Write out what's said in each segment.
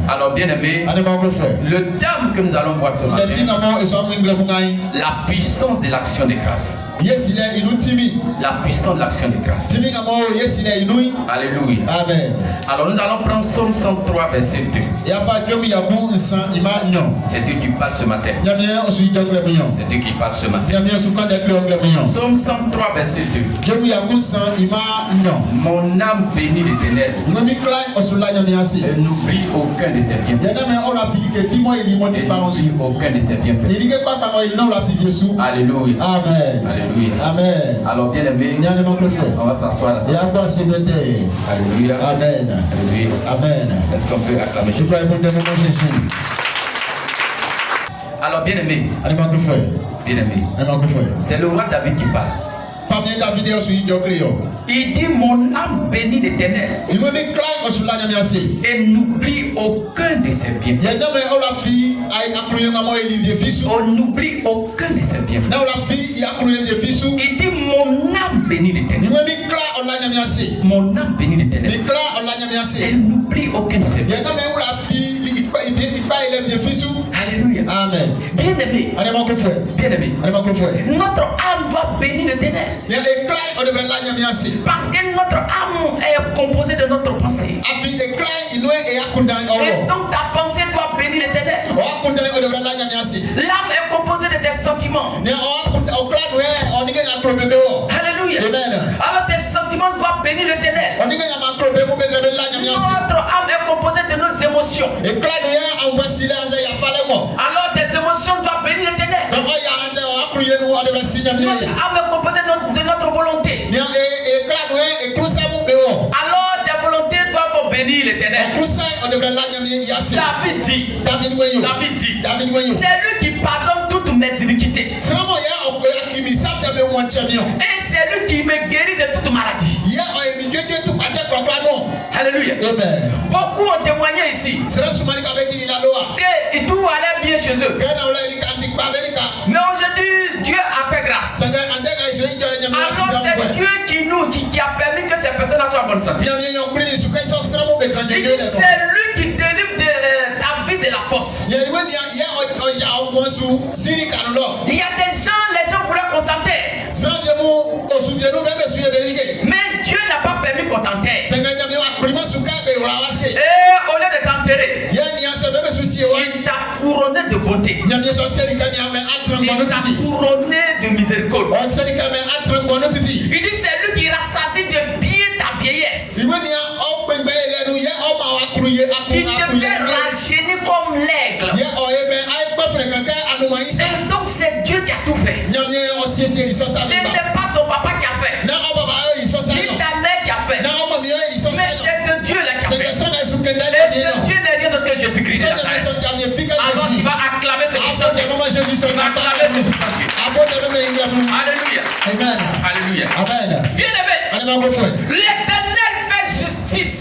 Alors bien aimé, le terme que nous allons voir ce matin, la puissance de l'action de grâce. La puissance de l'action de grâce. Alléluia. Amen. Alors nous allons prendre Psaume 103 verset 2. C'est Dieu qui parle ce matin. C'est Dieu qui parle ce matin. Psaume 103 verset 2. Mon âme bénit l'Éternel et n'oublie aucun de ses bienfaits. Aucun de ses bienfaits. Alléluia. Amen. Alléluia. Amen. Alors bien aimé, on va s'asseoir là. Alléluia. Amen. Alléluia. Amen. Est-ce qu'on peut acclamer Jésus? Alors bien aimé, c'est le roi David qui parle. Il dit mon âme bénit l'Éternel et n'oublie aucun de ses bienfaits. On n'oublie aucun de ses bienfaits. Il dit mon âme bénit l'Éternel. Mon âme bénit l'Éternel et n'oublie aucun de ses bienfaits. Alléluia. Amen. Bien-aimé, notre âme doit bénir l'Éternel. Parce que notre âme est composée de notre pensée. Et donc ta pensée doit bénir l'Éternel. L'âme est composée de tes sentiments. Alléluia. Alors tes sentiments doivent bénir l'Éternel. Notre âme est composée de nos émotions. Alors tes émotions doivent bénir l'Éternel. Notre âme est composée de notre volonté. Alors tes volontés doivent bénir l'Éternel. David dit, c'est lui qui pardonne toutes mes iniquités. Et c'est lui qui me guérit de toute maladie. Alléluia. Beaucoup ont témoigné ici que tout allait bien chez eux. Mais aujourd'hui, Dieu a fait grâce. Alors c'est Dieu qui a permis que ces personnes soient en bonne santé. C'est lui qui délivre David de la fosse. Il y a des gens, les gens voulaient contenter. Mais Dieu n'a pas permis contenter. Et au lieu de t'enterrer, il t'a couronné de beauté. Il t'a couronné de miséricorde. Il dit c'est lui qui rassasie de bien ta vieillesse. Qui te fait rajeunir comme l'aigle. Et donc c'est Dieu qui a tout fait. Ce n'est pas ton papa qui a fait, ni ta mère qui a fait, mais c'est ce Dieu là qui a fait. Et ce Dieu n'est rien d'autre que Jésus-Christ de Nazareth. Alors tu vas acclamer ce Christ. Tu vas acclamer ce Christ. Alléluia. Amen. Alléluia. Amen. Bien-aimé, l'Éternel fait justice.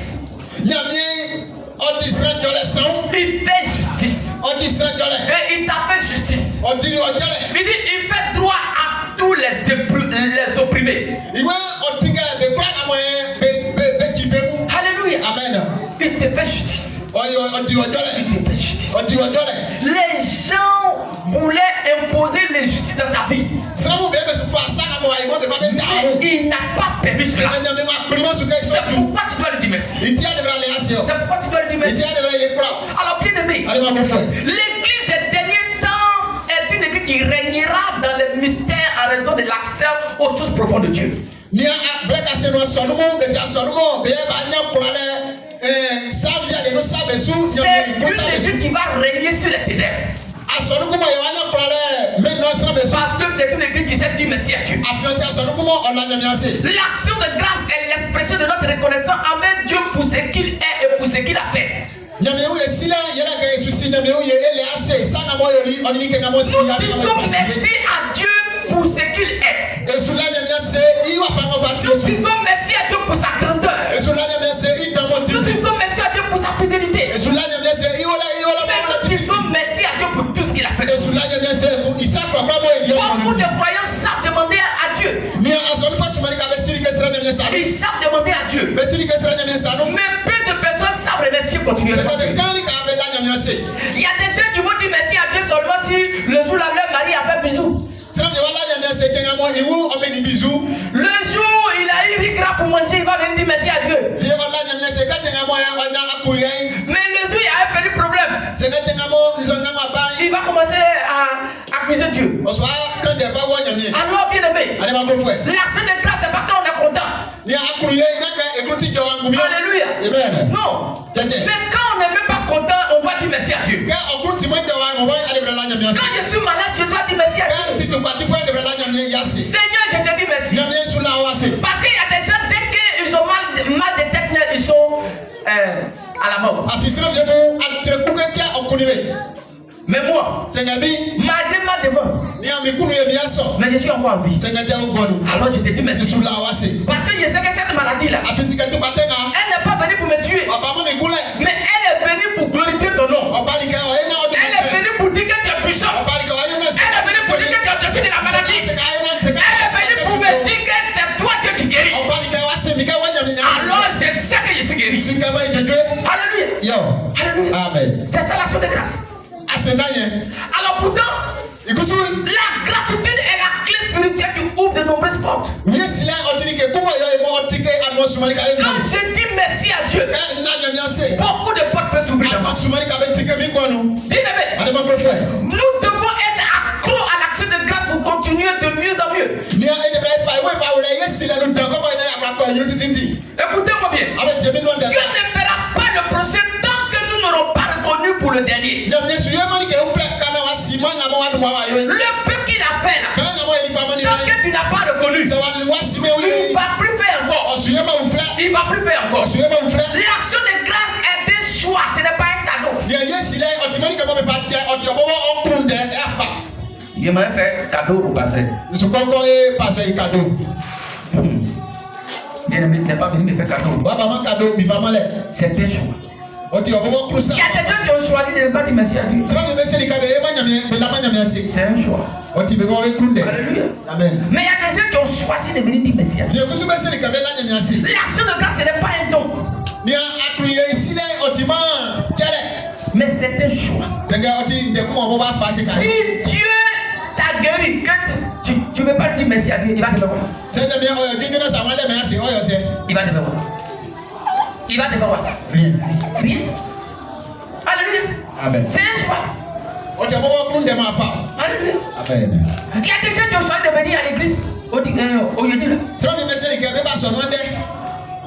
Il fait justice. Et il t'a fait justice. Il dit il fait droit à tous les opprimés. Alléluia. Amen. Il te fait justice. Il te fait justice. Les gens voulaient imposer l'injustice dans ta vie. Il n'a pas permis cela. C'est pourquoi tu dois lui dire merci. C'est pourquoi tu dois lui dire merci. Alors bien aimé, l'église des derniers temps est une église qui régnera dans les mystères en raison de l'accès aux choses profondes de Dieu. C'est une église qui va régner sur les ténèbres. Parce que c'est une église qui sait dire merci à Dieu. L'action de grâce est l'expression de notre reconnaissance envers Dieu pour ce qu'il est et pour ce qu'il a fait. Nous disons merci à Dieu pour ce qu'il est. Nous disons merci à Dieu pour sa grandeur. Nous disons merci à Dieu pour sa fidélité. Nous disons merci à Dieu pour tout ce qu'il a fait. Beaucoup de croyants savent demander à Dieu. Ils savent demander à Dieu. Mais peu de personnes savent remercier continuellement. Il y a des gens qui vont dire merci à Dieu seulement si le jour là leur mari a fait bisou. Le jour où il a eu ricra pour manger, il va venir dire merci à Dieu. Mais le jour où il y a un petit problème, il va commencer à accuser Dieu. Alors bien aimé, l'action de grâce c'est pas quand on est content. Alléluia. Non. Mais quand on n'est même pas content, on va dire merci à Dieu. Quand je suis malade, je dois dire merci à Dieu. Seigneur, je te dis merci. Parce qu'il y a des gens, dès qu'ils ont mal de tête, ils sont à la mort. Mais moi, malgré ma devant, mais je suis encore en vie. Alors je te dis merci. Parce que je sais que cette maladie-là, elle n'est pas venue pour me tuer. Mais elle est venue pour glorifier ton nom. Elle est venue pour dire que tu es puissant. Elle est venue pour dire que tu as défini de la maladie. Elle est venue pour me dire que c'est toi que tu guéris. Alors je sais que je suis guéri. Alléluia. Amen. C'est ça l'action de grâce. Alors pourtant, la gratitude est la clé spirituelle qui ouvre de nombreuses portes. Quand je dis merci à Dieu, beaucoup de portes peuvent s'ouvrir. Bien aimé, nous devons être accros à l'action de grâce pour continuer de mieux en mieux. Écoutez-moi bien. Dieu ne fera pas le prochain tant que nous n'aurons pas reconnu pour le dernier. Le peu qu'il a fait là, tant que tu n'as pas reconnu, il ne va plus faire encore. Il ne va plus faire encore. L'action de grâce est un choix, ce n'est pas un cadeau. J'aimerais faire cadeau au passé. Bien-aimé, tu n'es pas venu me faire cadeau. C'est un choix. Il y a des gens qui ont choisi de ne pas dire merci à Dieu. C'est un choix. Alléluia. Amen. Mais il y a des gens qui ont choisi de venir dire merci à Dieu. L'action de grâce, ce n'est pas un don. Mais c'est un choix. Si Dieu t'a guéri, que tu ne veux pas lui dire merci à Dieu, il va te faire voir. Il va te faire voir. Il va te faire voir. Rien. Alléluia. Amen. C'est un choix. Alléluia. Amen. Il y a des gens qui ont choisi de venir à l'église au Yédi là.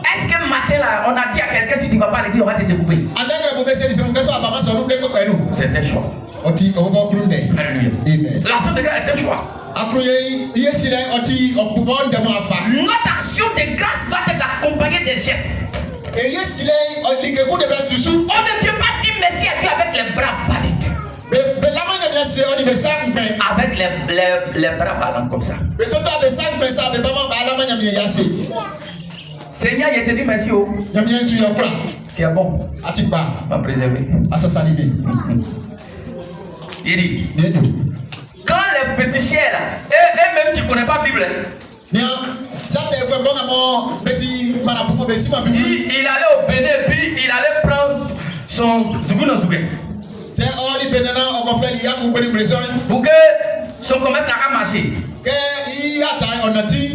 Est-ce que matin là, on a dit à quelqu'un si tu ne vas pas à l'église, on va te découper? C'est un choix. Alléluia. L'action de grâce est un choix. Notre action de grâce doit être accompagnée des gestes. On ne vient pas dire merci à Dieu avec les bras valides. Avec les bras ballants comme ça. Seigneur, je te dis merci. Tu es bon. M'a préservé. Il dit, quand les féticheurs là, eux-mêmes tu ne connais pas la Bible. Si il allait au Bénin et puis il allait prendre son zougou. Pour que son commerce n'a pas marché.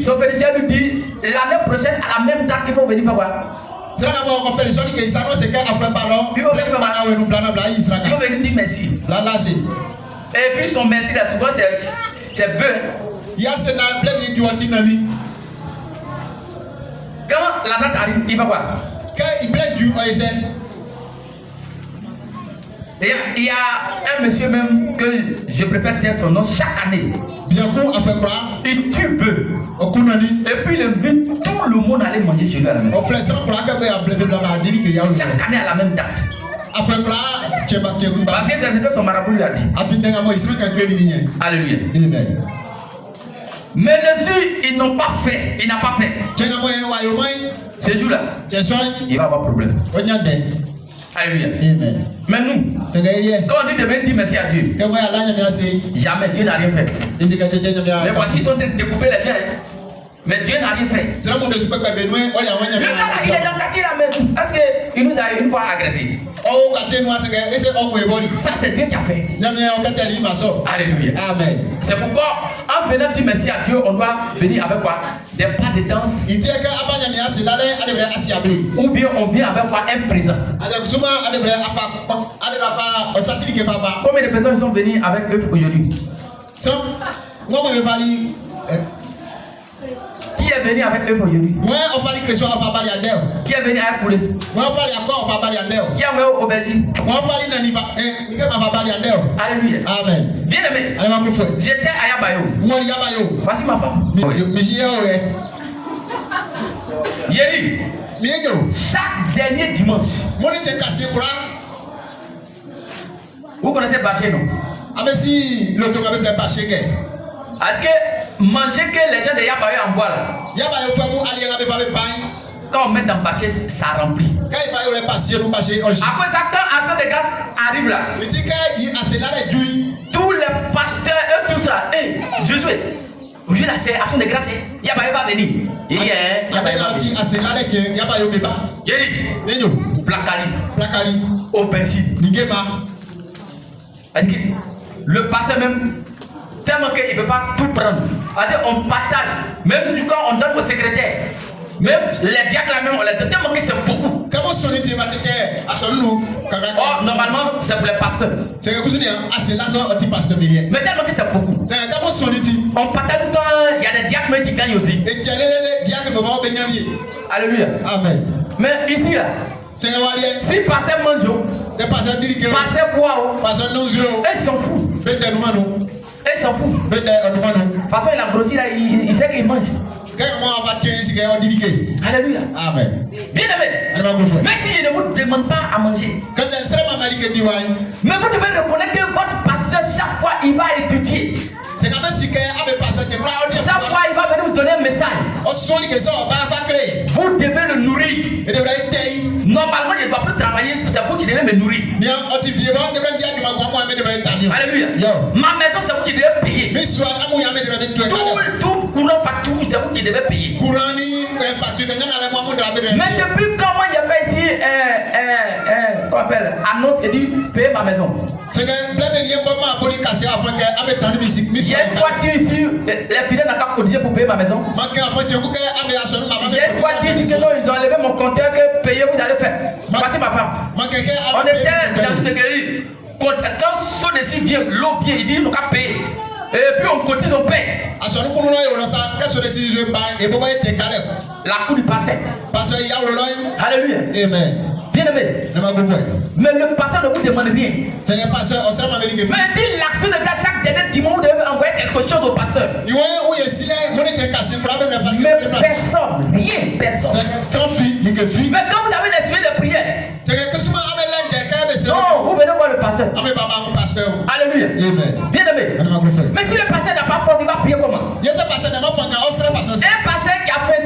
Son félicien lui dit l'année prochaine à la même date il faut venir faire voir. Il faut venir dire merci. Et puis son merci là souvent c'est bœuf. Quand la date arrive, il va voir. Il y a un monsieur même que je préfère dire son nom chaque année. Il tue bœuf. Et puis il invite tout le monde à aller manger chez lui à la maison. Chaque année à la même date. Parce que c'est ce que son marabout lui a dit. Alléluia. Mais les yeux, ils n'ont pas fait. Il n'a pas fait. Ce jour-là, il va avoir problème. Alléluia. Mais nous, quand on dit de venir dire merci à Dieu, jamais Dieu n'a rien fait. Mais voici, ils sont en train de découper les gens. Mais Dieu n'a rien fait. Le gars là, il est dans le quartier là même. Parce qu'il nous a une fois agressé. Il Ça, c'est Dieu qui a fait. Alléluia. Amen. C'est pourquoi, en venant dire merci à Dieu, on doit venir avec quoi? Des pas de danse. Ou bien on vient avec quoi? Un présent. Combien de personnes sont venues avec eux aujourd'hui? Qui est venu avec eux aujourd'hui? Qui est venu avec poulet? Qui est venu au aubergine? Alléluia. Amen. Bien aimé. J'étais à Yabayo. Voici ma femme. Yéli. Chaque dernier dimanche. Vous connaissez Bâché, non? Est-ce que manger que les gens de Yabayo envoient là? Quand on met dans Bâché, ça remplit. Après ça, quand Action de grâce arrive là, tous les pasteurs, eux tous là, hey, Josué, aujourd'hui là c'est Action de grâce, Yabayo va venir. Il dit, Yabayo va venir. Il dit, Plakali, aubergine. Le pasteur même, tellement qu'il ne peut pas tout prendre. On partage. Même quand on donne au secrétaire. Même les diacres là même, on les donne. Tellement que c'est beaucoup. Oh, normalement, c'est pour les pasteurs. Mais tellement que c'est beaucoup. On partage tout le temps. Il y a des diacres qui gagnent aussi. Alléluia. Amen. Mais ici là, si pasteur mange, pasteur boit, ils s'en foutent. Il s'en fout. De toute façon, il a grossi là, il sait qu'il mange. Alléluia. Amen. Bien aimé. Mais s'il ne vous demande pas à manger, mais vous devez reconnaître que votre pasteur, chaque fois, il va étudier. Chaque fois, il va venir vous donner un message. Vous devez le nourrir. Normalement, il ne doit plus travailler, c'est vous qui devez me nourrir. Alléluia. Ma maison, c'est vous qui devez payer. Tout courant facture, c'est vous qui devez payer. Mais depuis quand moi, il y a fait ici qu'on appelle annonce et dit payer ma maison. Il y a une voiture ici, les fidèles n'ont qu'à cotiser pour payer ma maison. Il y a une voiture ici que non, ils ont enlevé mon compteur que payer, vous allez faire. Voici ma femme. On était dans une église. Quand celui-ci vient, l'eau vient, il dit nous qu'à payer. Et puis on cotise, on paye. La cour du passé. Alléluia. Amen. Bien aimé. Mais le pasteur ne vous demande rien. Mais dit l'action de grâce chaque dernier dimanche, vous devez envoyer quelque chose au pasteur. Mais personne, rien, personne. Mais quand vous avez l'esprit de prière, non, vous venez voir le pasteur. Alléluia. Bien aimé. Mais si le pasteur n'a pas force, il va prier comment? Un pasteur qui a fait,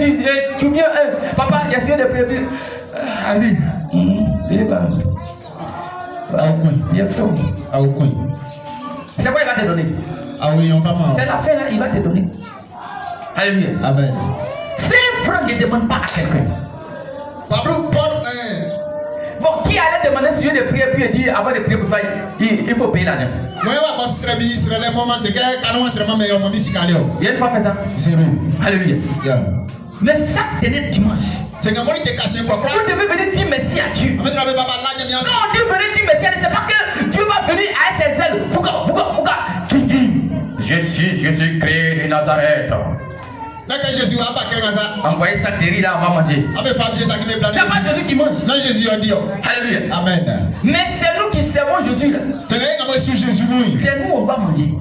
tu viens, papa, il y a celui de prier. Allez. C'est quoi il va te donner? C'est la fin là, il va te donner. Alléluia. Amen. Si un frère ne demande pas à quelqu'un, bon, qui allait demander si Dieu de prier puis dire avant de prier pour toi, il faut payer l'argent. Il y a une fois fait ça. Alléluia. Mais chaque dernier dimanche, vous devez venir dire merci à Dieu. Quand on dit venir dire merci à Dieu, c'est pas que Dieu va venir à ses ailes. Je suis Jésus-Christ de Nazareth. Envoyez ça de riz là, on va manger. C'est pas Jésus qui mange. Alléluia. Amen. Mais c'est nous qui servons Jésus là. C'est nous on va manger.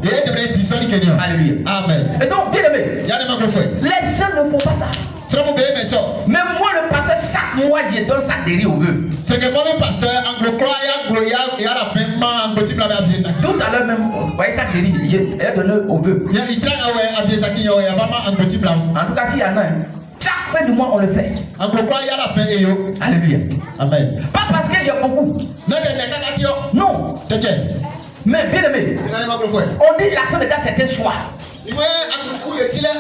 Alléluia. Amen. Et donc, bien aimé, les gens ne font pas ça. Mais moi, le pasteur, chaque mois, je donne sac de riz au vœu. C'est que moi-même, pasteur, tout à l'heure même, vous voyez sac de riz, j'ai donné au vœu. En tout cas, s'il y en a un, chaque fin du mois, on le fait. Alléluia. Amen. Pas parce que j'ai beaucoup. Non. Mais bien aimé, on dit l'action de grâce, c'est un choix.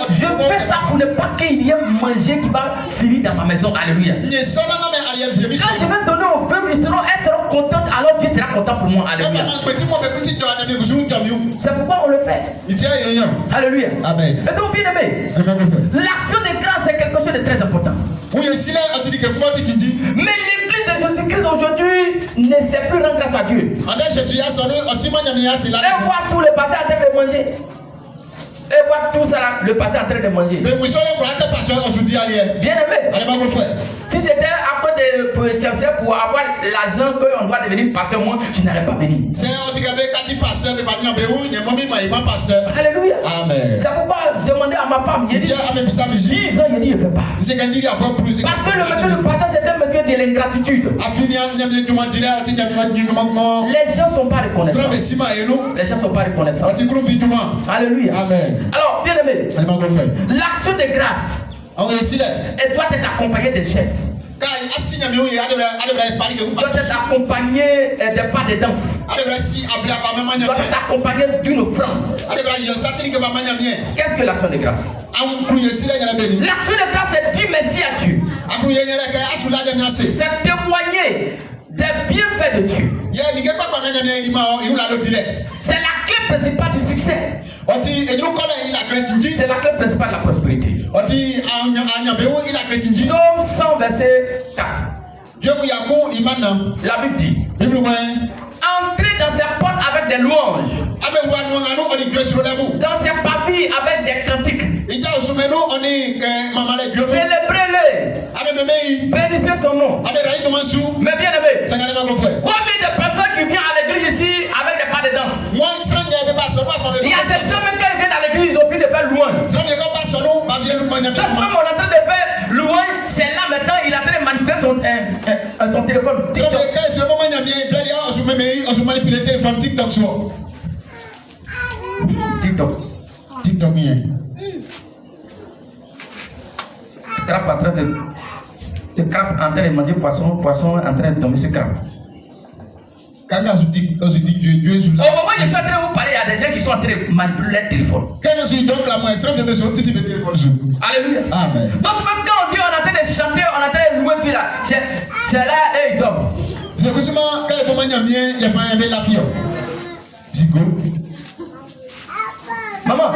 Je fais ça pour ne pas qu'il y ait manger qui va finir dans ma maison. Alléluia. Quand je vais donner aux veuves, elles seront contentes, alors Dieu sera content pour moi. Alléluia. C'est pourquoi on le fait. Alléluia. Amen. Et donc, bien aimé, l'action de grâce est quelque chose de très important. Mais l'église de Jésus-Christ aujourd'hui ne sait plus rendre grâce à Dieu. Et voir tout le passé en train de manger. Et voir tout ça là, le passé en train de manger. Bien aimé, si c'était à cause de pour avoir l'argent qu'on doit devenir pasteur, moi je n'allais pas venir. Alléluia. Amen. C'est pourquoi demander à ma femme, il dit 10 ans, il dit je ne fais pas. Parce que le métier de pasteur c'est un métier de l'ingratitude. Les gens ne sont pas reconnaissants. Les gens ne sont pas reconnaissants. Alléluia. Amen. Alors, bien aimé, l'action de grâce, elle doit être accompagnée de gestes. Elle doit être accompagnée de pas de danse. Elle doit être accompagnée d'une offrande. Qu'est-ce que l'action de grâce? L'action de grâce, c'est dire merci à Dieu. C'est témoigner des bienfaits de Dieu. C'est la clé principale du succès. C'est la clé principale de la prospérité. Psaume 100, verset 4. La Bible dit: entrez dans ses portes avec des louanges, dans ses pavillons avec des cantiques. Célébrez-le, bénissez son nom. Mais bien aimé, combien de personnes qui viennent à l'église ici avec des pas de danse? Il y a des gens même quand ils viennent à l'église, ils ont fini de faire louange. Même on est en train de faire louange, c'est là maintenant, il est en train de manipuler son téléphone. TikTok bien. Crabe en train de crabe en train de manger poisson en train de tomber sur crabe. Au moment où je suis en train de vous parler, il y a des gens qui sont en train de manipuler leur téléphone. Alléluia. Amen. Donc même quand on dit on est en train de chanter, on est en train de louer Dieu là, c'est là et il dort. C'est pour ça que quand il y a la fille. Maman,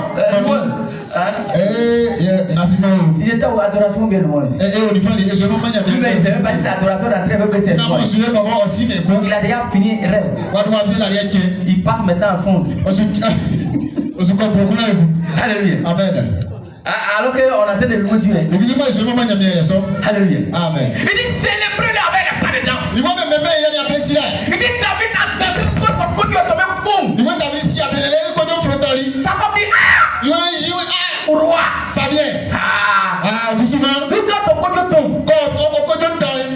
il était où adoration bien loin. Mais c'est même pas dit adoration d'entrée, il a déjà fini rêve. Il passe maintenant en songe. Alléluia. Amen. Alors qu'on est en train de louer Dieu. Alléluia. Amen. Il dit célébrez-le avec les pas de danse. Il dit David a dansé pour son côté, il a tombé boum. Ça va dire roi. Fabien. Vu quand ton côté tombe.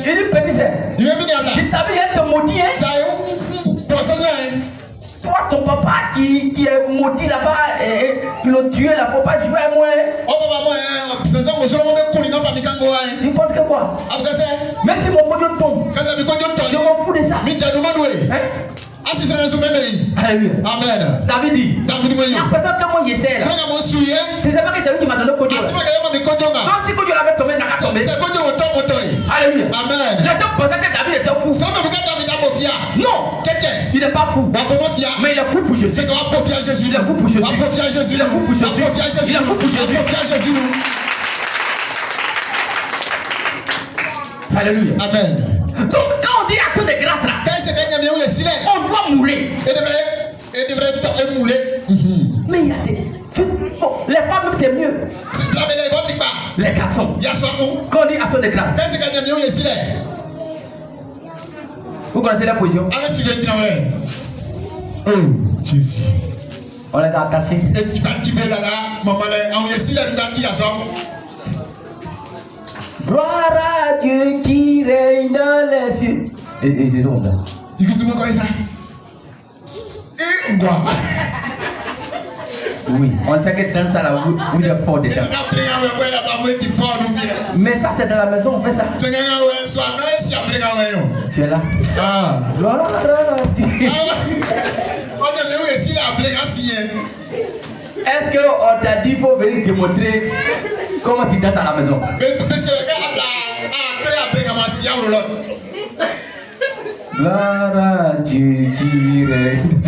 Il dit pénissez. Il David est maudit. Toi, ton papa qui est maudit là-bas, ils l'ont tué là, faut pas jouer à moi. Tu penses que quoi? Même si mon pognon tombe, je m'en fous de ça. Alléluia. Amen. David dit, la personne que moi j'essaie là, tu sais pas que c'est lui qui m'a donné le pognon. Donc si pognon avait tombé, il n'a qu'à tomber. Alléluia. Amen. Les gens pensaient que David était fou. Non, il n'est pas fou. Mais il est fou pour Jésus. Il est fou pour Jésus. Il est fou pour Jésus. Il est fou pour Jésus. Il est fou pour Jésus. Alléluia. Amen. Donc quand on dit action de grâce là, on doit mouler. Mais il y a des... les femmes même c'est mieux. Les garçons. Quand on dit action de grâce, vous connaissez la position? Oh, Jésus. On les a attachés. Gloire à Dieu qui règne dans les cieux. Et c'est comme ça. Oui, on sait que dans ça là, vous êtes fort déjà. Mais ça c'est dans la maison, on fait ça. Tu es là. Gloire à Dieu. Est-ce qu'on t'a dit qu'il faut venir te montrer comment tu danses à la maison? Gloire à Dieu qui règne.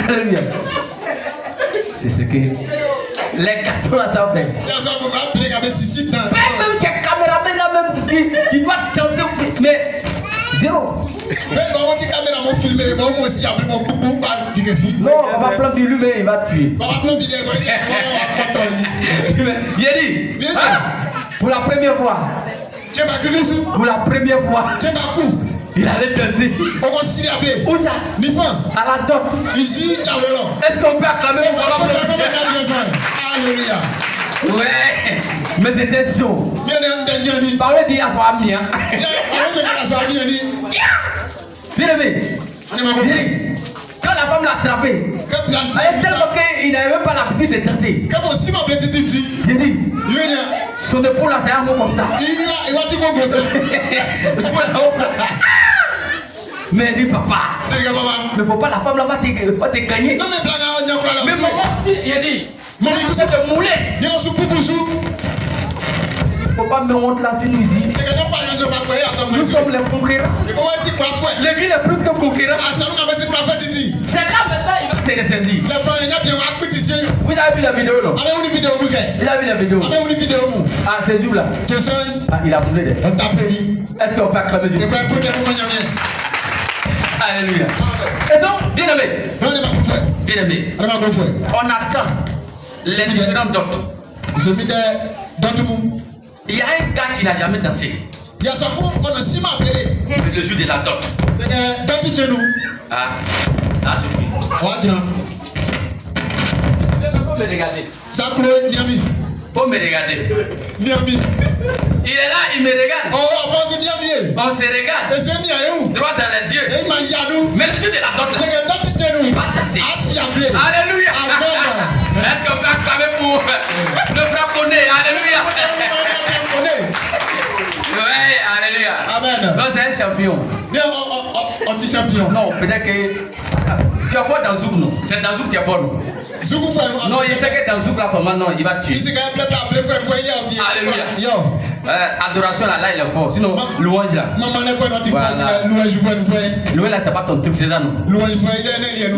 Alléluia. C'est ce que les garçons là savent faire. Même qu'il y a caméraman là même qui doit danser, mais zéro. Non, on va prendre lui, mais il va tuer. Bien dit. Pour la première fois. Pour la première fois. Il allait danser. Où ça? À la dot. Est-ce qu'on peut acclamer pour Alléluia. Ouais. Mais c'était chaud. Parlez d'y avoir mis. Bien aimé. Quand la femme l'a attrapé, tellement qu'il n'avait même pas l'habitude de danser. J'ai dit, son épaule là, c'est un mot comme ça. Mais il dit, papa, mais faut pas, la femme là va te gagner. Mais maman aussi, il a dit, maman, vous êtes moulé. Il ne faut pas me montrer la suite ici. Nous sommes les conquérants. L'église est plus que conquérant. C'est là maintenant il va se ressaisir. Vous avez vu la vidéo non? Il a vu la vidéo. Ah, ce jour-là. Ah, il a brûlé. Est-ce qu'on peut acclamer Dieu? Alléluia. Et donc, bien aimé, on attend les différentes dotes. Il y a un gars qui n'a jamais dansé. Le jour de la dot. Ah, faut me regarder. Faut me regarder. Il est là, il me regarde. On se regarde. Droit dans les yeux. Mais le jour de la dot, il va danser. Alléluia. Est-ce qu'on peut acclamer pour le braconner? Alléluia. Oui, alléluia. Amen. Non, c'est un champion. Anti-champion. Non, peut-être que tu as fort dans Zouk, non? C'est dans Zouk que tu as fort, non? Non, il sait que dans Zouk, là, son non, il va tuer. Alléluia. Adoration là, il est fort. Sinon, louange là. Louange là, c'est pas ton truc, c'est ça, non?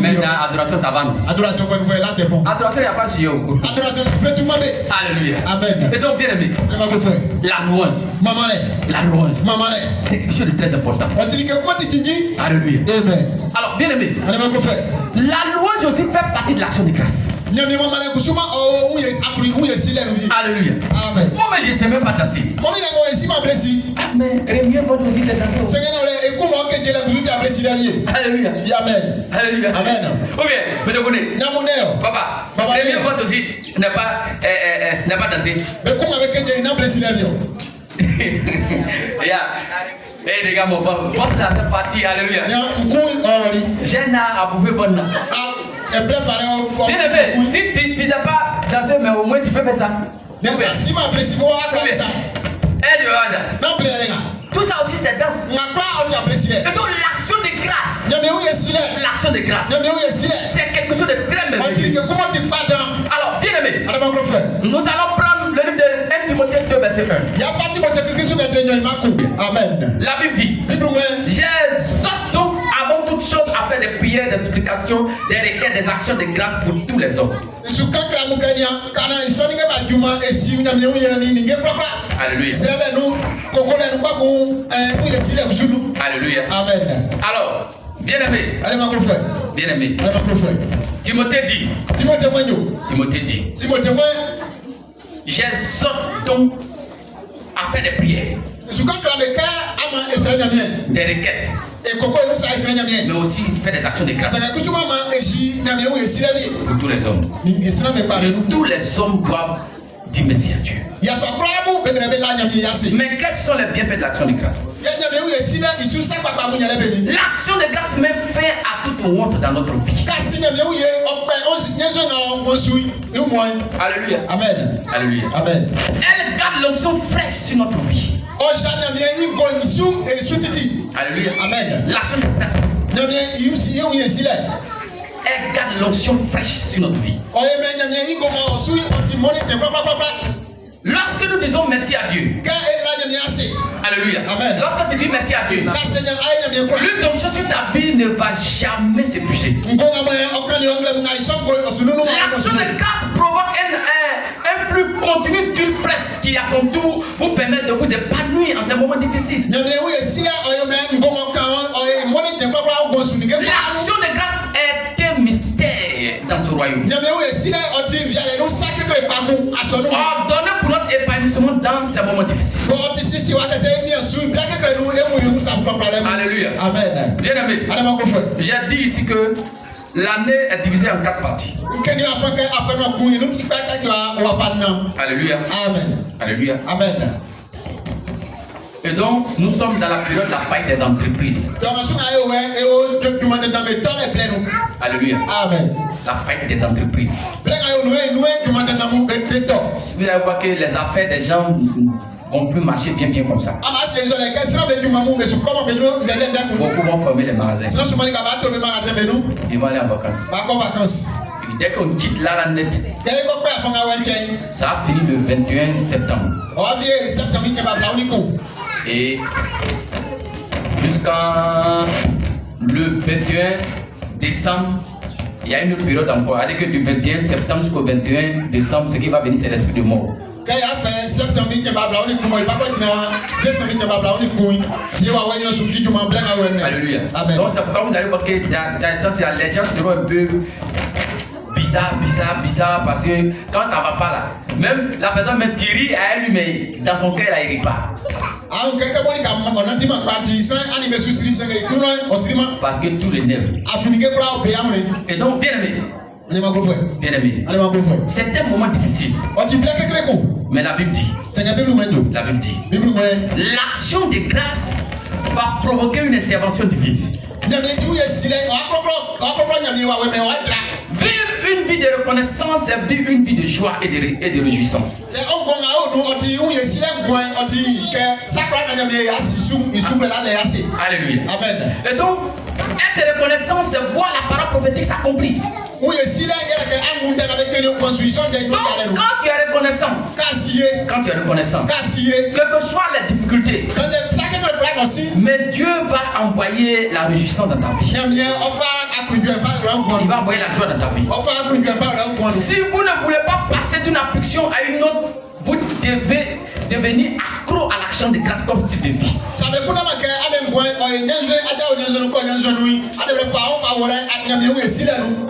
Maintenant, adoration, ça va, non? Adoration, là, c'est bon. Adoration, il n'y a pas sujet. Adoration, alléluia. Amen. Et donc, bien aimé, la louange. La louange. C'est quelque chose de très important. Alléluia. Amen. Alors, bien aimé, la louange aussi fait partie de l'action de grâce. Alléluia. Amen. Moi, mais je ne sais même pas danser. Mais Rémi, votre aussi c'est danser. Alléluia. Amen. Alléluia. Amen. Ok, mais je connais. Papa, Rémi, votre aussi n'est pas dansé. Eh les gars, votre là c'est parti, alléluia. J'ai à bouffer votre là. Bien aimé, si tu ne sais pas danser, mais au moins tu peux faire ça. Tout ça aussi c'est danse. Et donc l'action de grâce. L'action de grâce. C'est quelque chose de très merveilleux. Alors, bien aimé, nous allons prendre le livre de 1 Timothée 2, verset 1. Amen. La Bible dit, j'exhorte donc avant toute chose à faire des prières, des explications, des requêtes, des actions de grâce pour tous les hommes. Alléluia. Alléluia. Amen. Alors, bien aimé, Timothée dit, j'exhorte donc à faire des prières, des requêtes, mais aussi faire des actions de grâce pour tous les hommes. Tous les hommes doivent dire merci à Dieu. Mais quels sont les bienfaits de l'action de grâce? L'action de grâce met fin à toute honte dans notre vie. Alléluia. Amen. Alléluia. Amen. Elle garde l'onction fraîche sur notre vie. Alléluia. Amen. L'action de grâce Elle garde l'onction fraîche sur notre vie. Lorsque nous disons merci à Dieu, alléluia. Amen. Lorsque tu dis merci à Dieu, l'une chose sur ta vie ne va jamais s'épuiser. L'action de grâce provoque un flux continu d'une flèche qui à son tour vous permet de vous épanouir en ces moments difficiles. L'action de grâce est un mystère dans ce royaume. Ordonné pour notre épanouissement dans ces moments difficiles. Alléluia. Amen. Bien aimé, j'ai dit ici que l'année est divisée en 4 parties. Alléluia. Amen. Alléluia. Amen. Et donc, nous sommes dans la période de la faille des entreprises. Alléluia. Amen. La faille des entreprises. Vous allez voir que les affaires des gens vont plus marcher bien comme ça. Beaucoup vont fermer les magasins. Ils vont aller en vacances. Et dès qu'on quitte la net, ça a fini le 21 septembre. Et jusqu'à le 21 décembre, il y a une période encore. C'est-à-dire que du 21 septembre jusqu'au 21 décembre, ce qui va venir, c'est l'esprit de mort. Alléluia. Donc c'est pourquoi vous allez voir que les gens seront un peu bizarre parce que quand ça va pas là, même la personne me tire à elle, mais dans son cœur elle rit pas. Parce que tout le nerf. Et donc bien aimé, c'est un moment difficile. Mais la Bible dit, l'action de grâce va provoquer une intervention divine. Vivre une vie de reconnaissance, c'est vivre une vie de joie et de réjouissance. Alléluia. Amen. Et donc, être reconnaissant, c'est voir la parole prophétique s'accomplir. Donc, quand tu es reconnaissant, quelles que soient les difficultés, mais Dieu va envoyer la réjouissance dans ta vie. Il va envoyer la joie dans ta vie. Si vous ne voulez pas passer d'une affliction à une autre, vous devez devenir accro à l'action de grâce comme style de vie.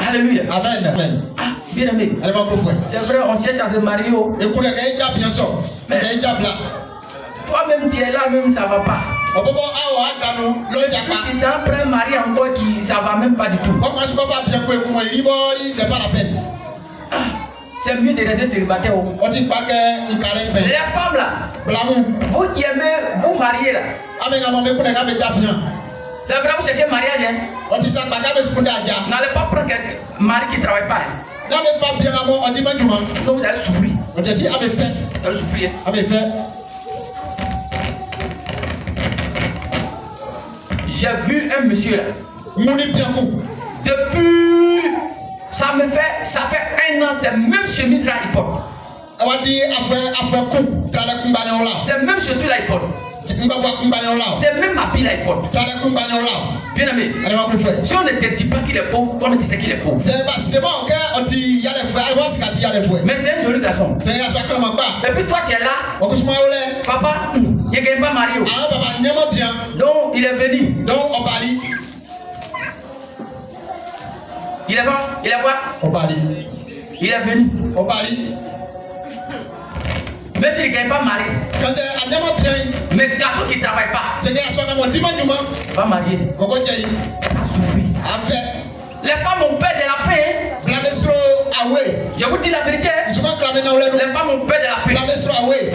Alléluia. Amen. Ah, bien aimé. C'est vrai, on cherche à se marier. Mais toi-même, tu es là, même ça va pas. Tu t'es après marié encore, ça va même pas du tout. Ah, c'est mieux de rester célibataire. Les femmes là, vous qui aimez vous marier là. C'est vrai, vous cherchez mariage. N'allez pas prendre quelqu'un mari qui ne travaille pas. Donc vous allez souffrir. Vous allez souffrir. J'ai vu un monsieur là. Depuis, ça fait 1 an, c'est même chemise là il porte. C'est même chaussure là il porte. C'est même habit là il porte. Bien aimé, si on ne te dit pas qu'il est pauvre, toi-même tu sais qu'il est pauvre. Mais c'est un joli garçon. Et puis toi tu es là, papa, il ne gagne pas Mario. Donc il est venu. Il est quoi? Il est venu. Mais s'il ne gagne pas marié, mais garçon qui ne travaille pas, va marier, va souffrir. Les femmes ont peur de la faim. Je vous dis la vérité. Les femmes ont peur de la faim.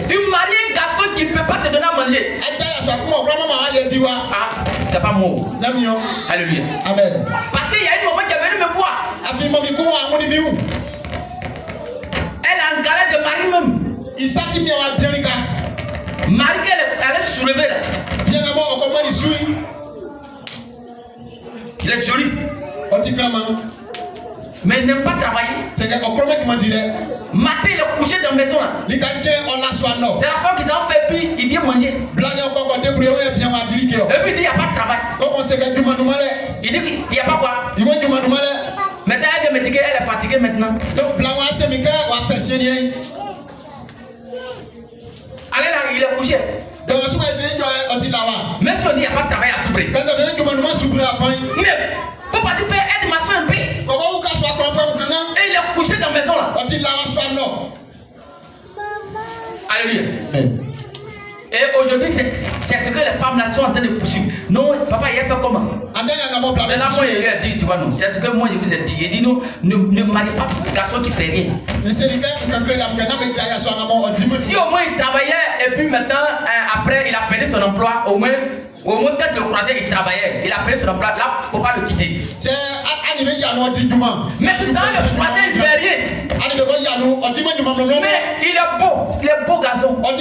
Tu maries un garçon qui ne peut pas te donner à manger. Ah, c'est pas moi. Alléluia. Amen. Parce qu'il y a une maman qui est venue me voir. Elle a un galère de mari même. Marie qu'elle est soulevée là. Les jolis. Mais il n'aime pas travailler. C'est que comment dit matin, il est couché dans la maison là. C'est la femme qui s'en fait, puis il vient manger. Et puis il dit il n'y a pas de travail. Il dit qu'il n'y a pas quoi. Maintenant elle vient me dire qu'elle est fatiguée maintenant. Allez là, il est couché. Même si on dit qu'il n'y a pas de travail à Soubré. Mais faut pas te faire aide ma soeur un peu. Et il est couché dans la maison là. Alléluia. Et aujourd'hui, c'est ce que les femmes là sont en train de poursuivre. Non, papa, il a fait comment? Et là, moi, il lui a dit, tu vois, non, c'est ce que moi, je vous ai dit. Il dit, non, ne marie pas un garçon qui fait rien. Si au moins il travaillait, et puis maintenant, après, il a perdu son emploi, au moins quand le croisé, il travaillait, il a perdu son emploi, là, il ne faut pas le quitter. Mais tout le temps, le croisé, il ne fait rien. Mais il est beau garçon. On les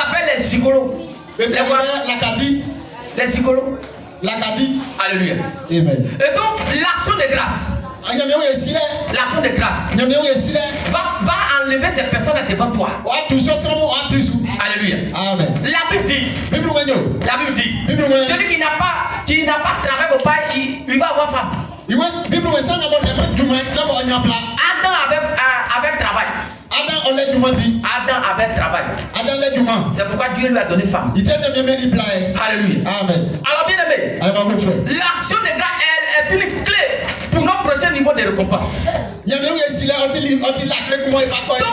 appelle les gigolos. Les gigolos. Alléluia. Amen. Et donc, l'action de grâce. L'action de grâce va enlever ces personnes devant toi. Alléluia. Amen. La Bible dit celui qui n'a pas travaillé pour pas, il va avoir femme. Adam avait travail. Adam avait travail. C'est pourquoi Dieu lui a donné femme. Alléluia. Amen. Alors bien aimé, l'action de grâce est une clé pour notre prochain niveau de récompense. Donc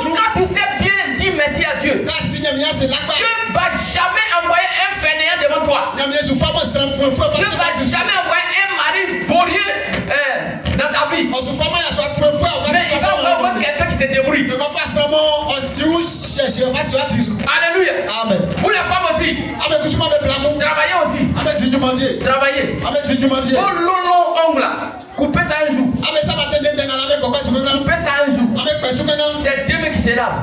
quand tu sais bien dire merci à Dieu, Dieu ne va jamais envoyer un fainéant devant toi. Dieu ne va jamais envoyer un mari vaurien dans ta vie. Mais il va envoyer quelqu'un qui se débrouille. Alléluia. Amen. Pour les femmes aussi. Travaillez aussi. Travaillez. Pour long ongle là. Coupez ça un jour. Coupez ça un jour. C'est Dieu qui se lave.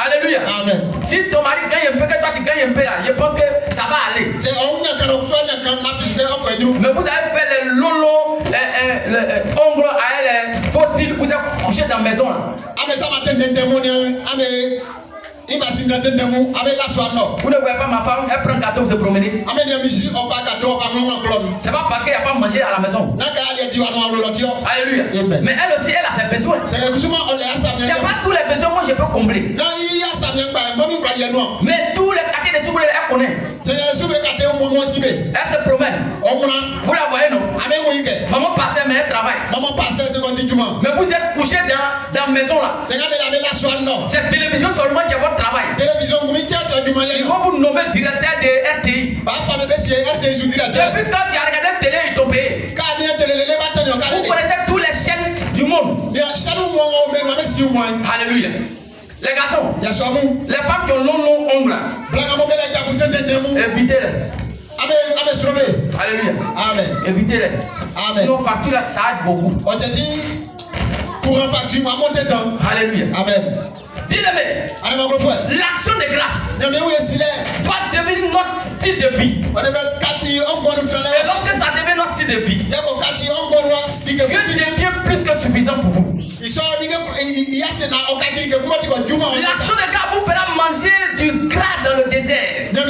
Alléluia. Amen. Si ton mari gagne un peu, que toi tu gagnes un peu là, je pense que ça va aller. Mais vous avez fait les longs ongles à elle fossiles, vous êtes couché dans la maison là. Vous ne voyez pas ma femme, elle prend un gâteau, se promener. C'est pas parce qu'il n'y a pas mangé à la maison. Alléluia. Mais elle aussi, elle a ses besoins. C'est pas tous les besoins, moi je peux combler. Mais tous les quartiers de Soubré, elle connaît. Elle se promène. Vous la voyez, non? Maman passait, mais elle travaille. Mais vous êtes couché dans la maison là. Cette télévision seulement qui a votre travail. Ils vont vous nommer directeur de RTI. Depuis quand tu as regardé la télé, ils t'ont payé. Vous connaissez tous les chaînes du monde. Alléluia. Les garçons, les femmes qui ont long ongles, évitez-les. Alléluia. Amen. Évitez-les. Amen. Nos factures là, ça aide beaucoup. On te dit, pour un facture, on monte dedans. Alléluia. Amen. Bien aimé, l'action de grâce doit devenir notre style de vie. Et lorsque ça devient notre style de vie, Dieu devient plus que suffisant pour vous. L'action de grâce vous fera manger du gras dans le désert. Et dans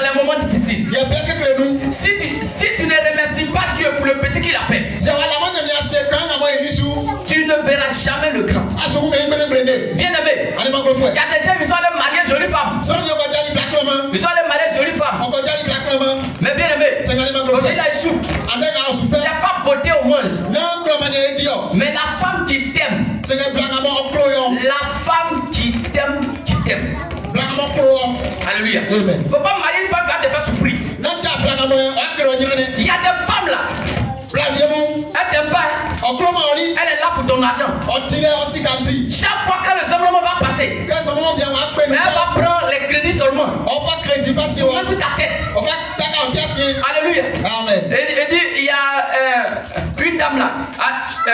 les moments difficiles. Si tu ne remercies pas Dieu pour le petit qu'il a fait, tu ne verras jamais le grand. Bien aimé, il y a des gens qui sont allés marier jolie femme. Ils sont allés marier jolie femme. Mais bien aimé, aujourd'hui là ils souffrent. C'est pas beauté au moins. Mais la femme qui t'aime. La femme qui t'aime, qui t'aime. Alléluia. Il ne faut pas marier une femme qui va te faire souffrir. Il y a des femmes là. Elle t'aime pas. Elle est là pour ton argent. Chaque fois que le simplement va passer, elle va prendre les crédits seulement. Même sur ta tête. Alléluia. Amen. Et dit, il y a une dame là,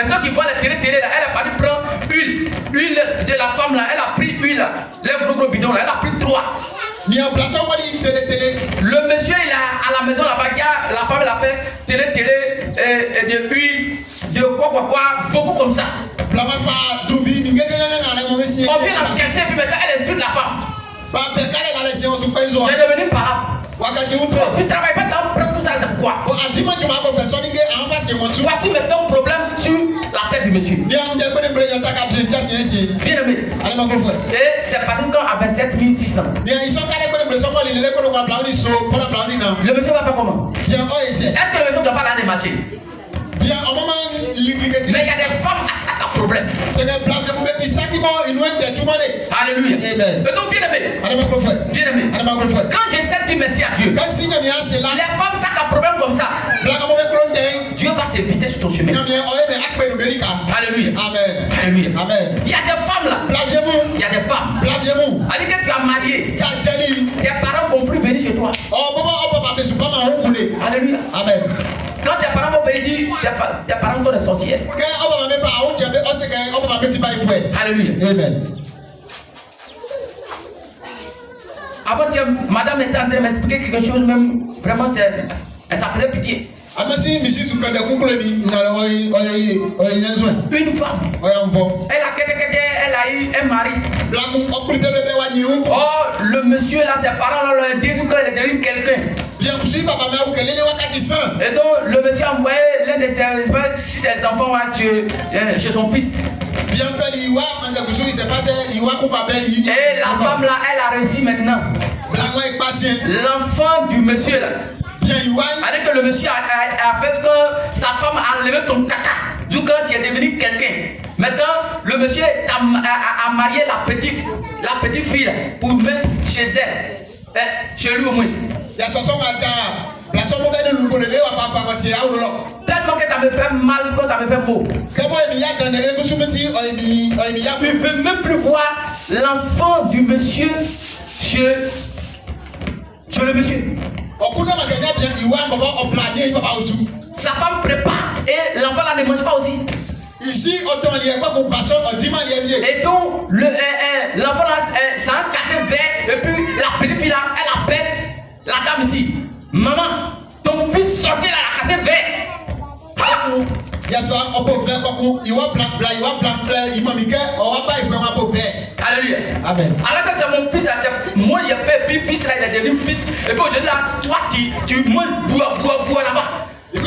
ceux qui voient la télé là, elle a fallu prendre huile de la femme là, elle a pris huile là, les gros bidons là, elle a pris 3. Le monsieur il a à la maison là-bas, la femme l'a fait télé de huile, de quoi, beaucoup comme ça. On vient la piècer et puis maintenant elle est sur la femme. C'est devenu parent. Tu ne travailles pas dans tout ça, c'est quoi? Voici maintenant un problème sur la tête du monsieur. Bien aimé. Et c'est par contre à 27 600. Le monsieur va faire comment? Est-ce que le monsieur ne doit pas aller marcher? Mais il y a des femmes à ça un problème. Alléluia. Et donc bien aimé, quand j'essaie de dire merci à Dieu, les femmes ça un problème comme ça, Dieu va t'éviter sur ton chemin. Alléluia. Alléluia. Il y a des femmes là. Il y a des femmes. Alors que tu as marié, tes parents ne vont plus venir chez toi. Alléluia. Amen. Quand tes parents vont venir dire tes parents sont des sorcières. Alléluia. Amen. Avant, madame était en train de m'expliquer quelque chose, même vraiment, elle s'appelait pitié. Une femme, elle a eu un mari. Oh, le monsieur là, ses parents là, lui disent qu'elle est devenue quelqu'un. Et donc, le monsieur a envoyé l'un de ses enfants chez son fils. Et la femme là, elle a réussi maintenant. L'enfant du monsieur là. Avec que le monsieur a fait que sa femme a enlevé ton caca. Du quand tu es devenu quelqu'un. Maintenant, le monsieur a marié la petite fille là, pour mettre chez elle. Chez lui au moins. Tellement que ça me fait mal, que ça me fait beau. Je ne veux même plus voir l'enfant du monsieur chez le monsieur. Sa femme prépare et l'enfant là ne mange pas aussi. Ici, et donc, l'enfant là, ça a cassé le verre, et puis la petite fille là, elle appelle la dame ici. Maman, ton fils sorcier là, a cassé le verre. Alléluia. Amen. Alors que c'est mon fils, moi j'ai fait, puis fils là, il est devenu fils, et puis aujourd'hui là, toi tu manges, bois là-bas. Quand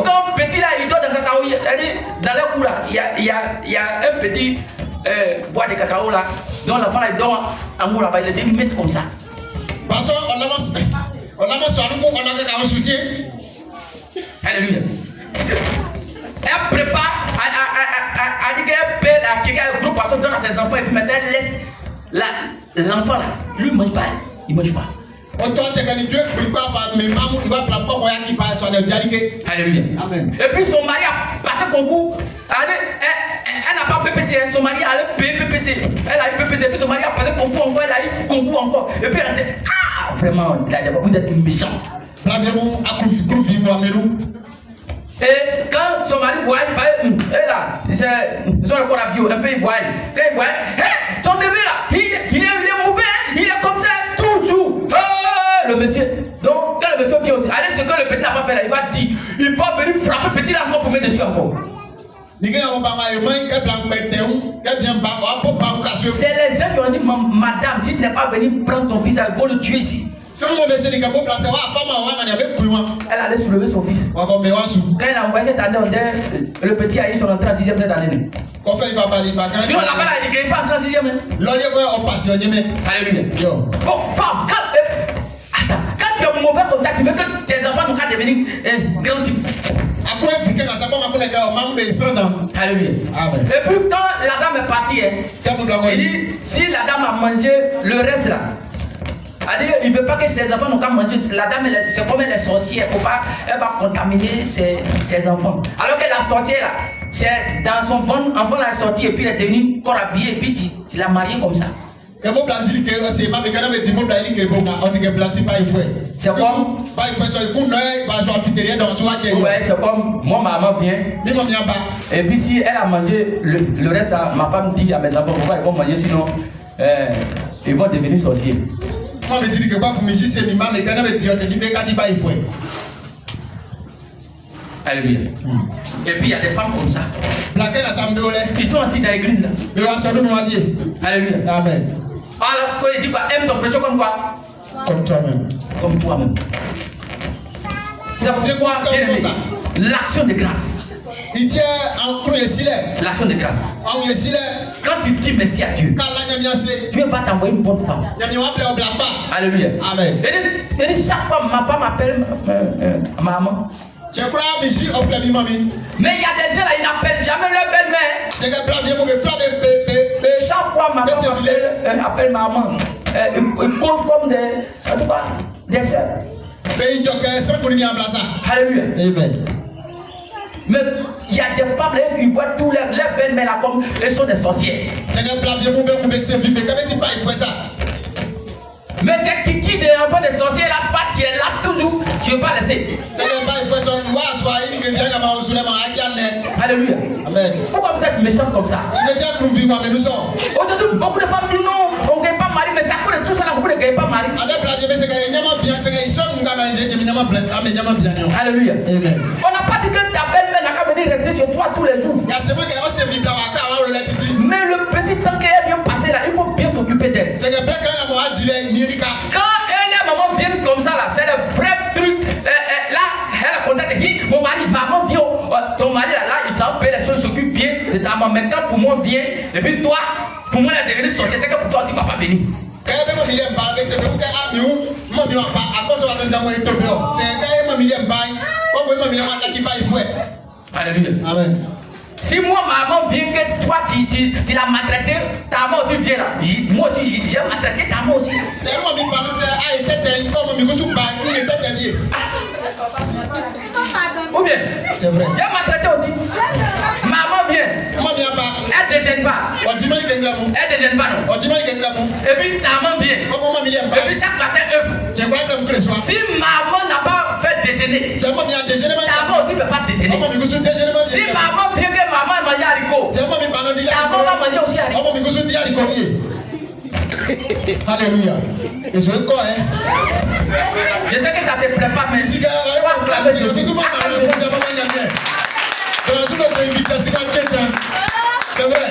ton petit là, il dort dans le cacao, dans le cou là, il y a un petit bois de cacao là, dont l'enfant là, il dort en haut là-bas, il est devenu mince comme ça. Alléluia. Elle prépare, elle dit qu'elle paie à quelqu'un, un gros poisson donne à ses enfants, et puis maintenant elle laisse l'enfant là, lui il ne mange pas, il ne mange pas. Alléluia. Amen. Et puis son mari a passé concours. Elle n'a pas PPC, son mari a eu PPC. Elle a eu PPC, et puis son mari a passé concours encore, elle a eu concours encore. Et puis elle a dit, ah, vraiment, vous êtes méchant. Et quand son mari voit, il là, ils sont encore à bio, un peu il voit. Quand il voit, ton bébé là, il est mauvais, il est comme ça, toujours. Le monsieur, donc quand le monsieur vient aussi, allez, ce que le petit n'a pas fait là, il va dire, il va venir frapper le petit là encore pour mettre dessus encore. C'est les gens qui ont dit, madame, si tu n'es pas venu prendre ton fils, il faut le tuer ici. Elle allait soulever son fils. Quand elle a envoyé cette année, le petit a eu son entrée en 6e cette année. Sinon là-bas, il ne gagne pas en 6e. Alléluia. Bon, femme, quand tu es mauvais comme ça, tu veux que tes enfants n'ont qu'à devenir grands types. Alléluia. Et puis quand la dame est partie, il dit, si la dame a mangé le reste là, il ne veut pas que ses enfants n'ont qu'à manger. La dame, c'est comme elle est sorcière. Elle va contaminer ses enfants. Alors que la sorcière, là, c'est dans son ventre, l'enfant est sorti et puis elle est devenue corps habillé et puis tu l'as marié comme ça. C'est comme ouais, c'est comme moi, maman vient. Et puis si elle a mangé le reste, ma femme dit à mes enfants, ils vont manger, sinon ils vont devenir sorciers. Moi, je dis que pas pour me dire c'est mi maman, mais quand même dire que tu me dis pas il faut. Alléluia. Et puis il y a des femmes comme ça. Ils sont assis dans l'église là. Alléluia. Amen. Alors, quand il dit quoi? Aime ton prochain comme quoi? Comme toi-même. Comme toi-même. C'est pourquoi l'action de grâce. L'action de grâce. Quand tu dis merci à Dieu, Dieu va t'envoyer une bonne femme. Alléluia. Amen. Et chaque fois, ma femme m'appelle maman. Mais il y a des gens là, ils n'appellent jamais leur belle-mère. Chaque fois, ma femme appelle maman. Ils posent comme des soeurs. Alléluia. Amen. Mais il y a des femmes là, ils voient tous les belles-mères là comme elles sont des sorcières. Mais c'est qui des enfants de sorciers là, tu es là toujours, tu ne veux pas laisser. Alléluia. Amen. Pourquoi vous êtes méchants comme ça? Aujourd'hui, beaucoup de femmes disent non, on ne gagne pas mari, mais ça coûte tout ça là, vous ne gagnez pas mari. Alléluia. Amen. On n'a pas dit que ta belle-mère n'a qu'à venir rester chez toi tous les jours. Mais le petit temps qu'elle vient passer là, il faut bien s'occuper d'elle. Quand elle et maman viennent comme ça là, c'est le vrai truc. Là, elle contacte mon mari, maman vient, ton mari là, il t'empêche les choses, il s'occupe bien de ta maman. Mais quand pour moi vient, et puis toi, pour moi elle est devenue sorcière, c'est que pour toi aussi il ne va pas venir. Alléluia. Amen. Si moi, maman vient que toi, tu l'as maltraité, ta maman aussi vient là. Moi aussi, j'ai maltraité ta maman aussi. C'est moi qui parle ou bien, c'est vrai. J'ai maltraité aussi. Maman vient. Elle ne déjeune pas. Elle ne déjeune pas non. Et puis ta maman vient. Et puis chaque matin, œuf. Si maman n'a pas fait déjeuner, ta maman aussi ne fait pas déjeuner. Si maman vient que maman mange haricot, ta maman va manger aussi haricot. Alléluia. Et c'est quoi, hein? Je sais que ça ne te plaît pas, mais c'est vrai.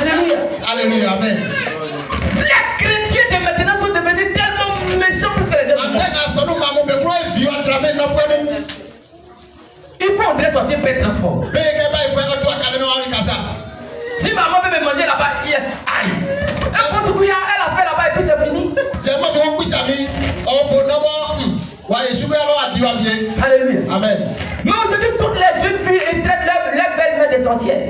Alléluia. Alléluia. Amen. Les chrétiens de maintenant sont devenus tellement méchants parce que les gens il faut entrer sorcier pour être transformé. Si maman veut me manger là-bas, aïe. Elle a fait là-bas et puis c'est fini. Alléluia. Amen. Mais aujourd'hui, toutes les jeunes filles ils traitent leurs belles-mères des sorcières.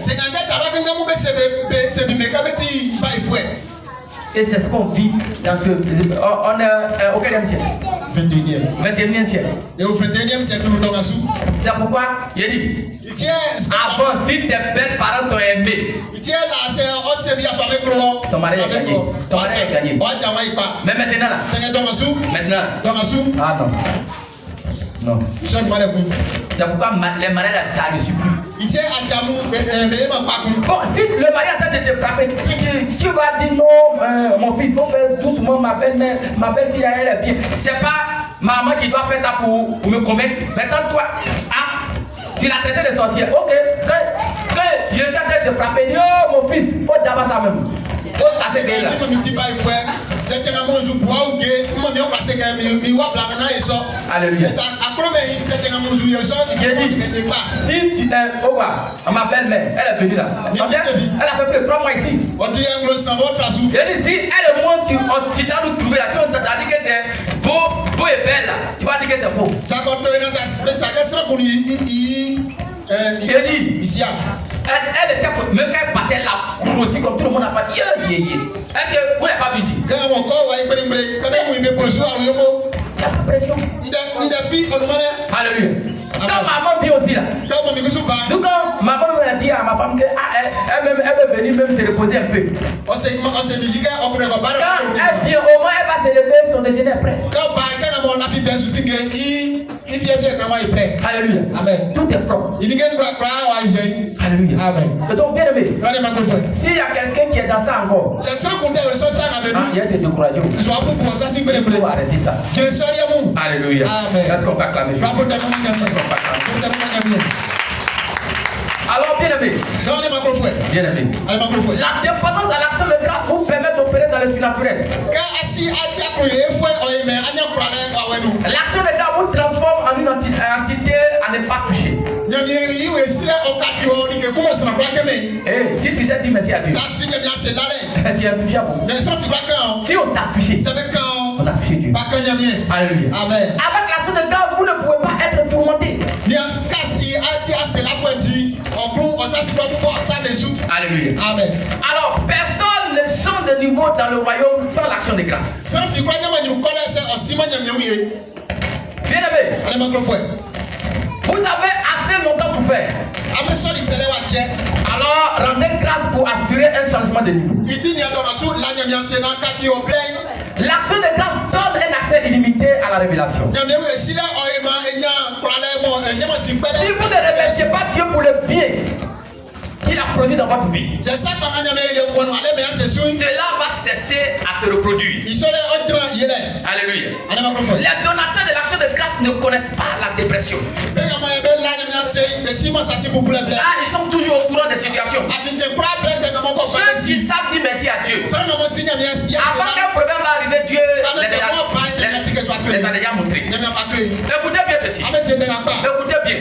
Et c'est ce qu'on vit dans ce. On est au 4e siècle. 21e siècle. Et au 21e siècle, nous sommes sous. C'est pourquoi il dit avant, si tes belles parents t'ont aimé, ton mari est gagné. Ton mari est gagné. Mais maintenant là, maintenant. Ah non. Non. C'est pourquoi les mariés là, ça ne suit plus. Bon, si le mari est en train de te frapper, tu vas dire non, mon fils, faut faire doucement, ma belle-fille, elle est bien. C'est pas maman qui doit faire ça pour me convaincre. Maintenant, toi, tu l'as traité de sorcière. Ok, quand je suis en train de te frapper, dis oh mon fils, faut d'abord ça même. Faut passer de là. Alléluia. Si tu es au bas, ma belle-mère, elle est venue là. Elle a fait plus de 3 mois ici. Et si elle et moi, tu t'as nous trouvé là, si on t'a dit que c'est beau et belle là, tu vas dire que c'est faux. J'ai dit, elle était même quand elle battait la cour aussi comme tout le monde a pas dit. Est-ce que vous n'avez pas vu ici? Il n'y a pas de pression. Alléluia. Quand maman vient aussi là, donc quand maman me dit à ma femme qu'elle veut venir même se reposer un peu. Quand elle vient, au moins elle va se lever, son déjeuner après. Alléluia. Amen. Tout est propre. Alléluia. Amen. Et donc, bien aimé, s'il y a quelqu'un qui est dans ça encore, il y a des découragés. Il faut arrêter ça. Alléluia. Est-ce qu'on va acclamer Jésus? Alors, bien aimé, la dépendance à l'action de grâce vous permet d'opérer dans le surnaturel. L'action de grâce vous transforme en une entité à ne pas toucher. Hey, si tu sais dire merci à Dieu, tu es touché à beaucoup. Si on t'a touché, on a touché Dieu. Alléluia. Amen. Avec l'action de grâce, vous ne pouvez pas être tourmenté. Alléluia. Amen. Alors, personne ne change de niveau dans le royaume sans l'action de grâce. Bien aimé, vous avez assez longtemps souffert. Alors, rendez grâce pour assurer un changement de niveau. L'action de grâce donne un accès illimité à la révélation. Si vous ne remerciez pas Dieu pour le bien qu'il a produit dans votre vie, cela va cesser à se reproduire. Alléluia. Les donateurs de l'action de grâce ne connaissent pas la dépression. Ils sont toujours au courant des situations. Ceux qui savent dire merci à Dieu, avant qu'un problème va arriver, Dieu les a déjà montrés. Écoutez bien ceci. Écoutez bien.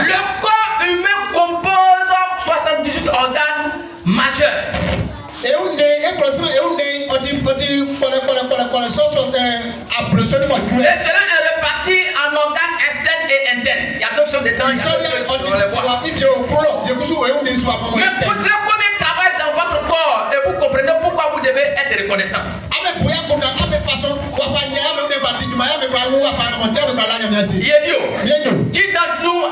Le corps humain compose 78 organes majeurs. Et cela est réparti en organes externes et internes. Il y a d'autres choses dedans. Mais posez combien de travail dans votre corps et vous comprenez pourquoi vous devez être reconnaissant. Qui d'entre nous a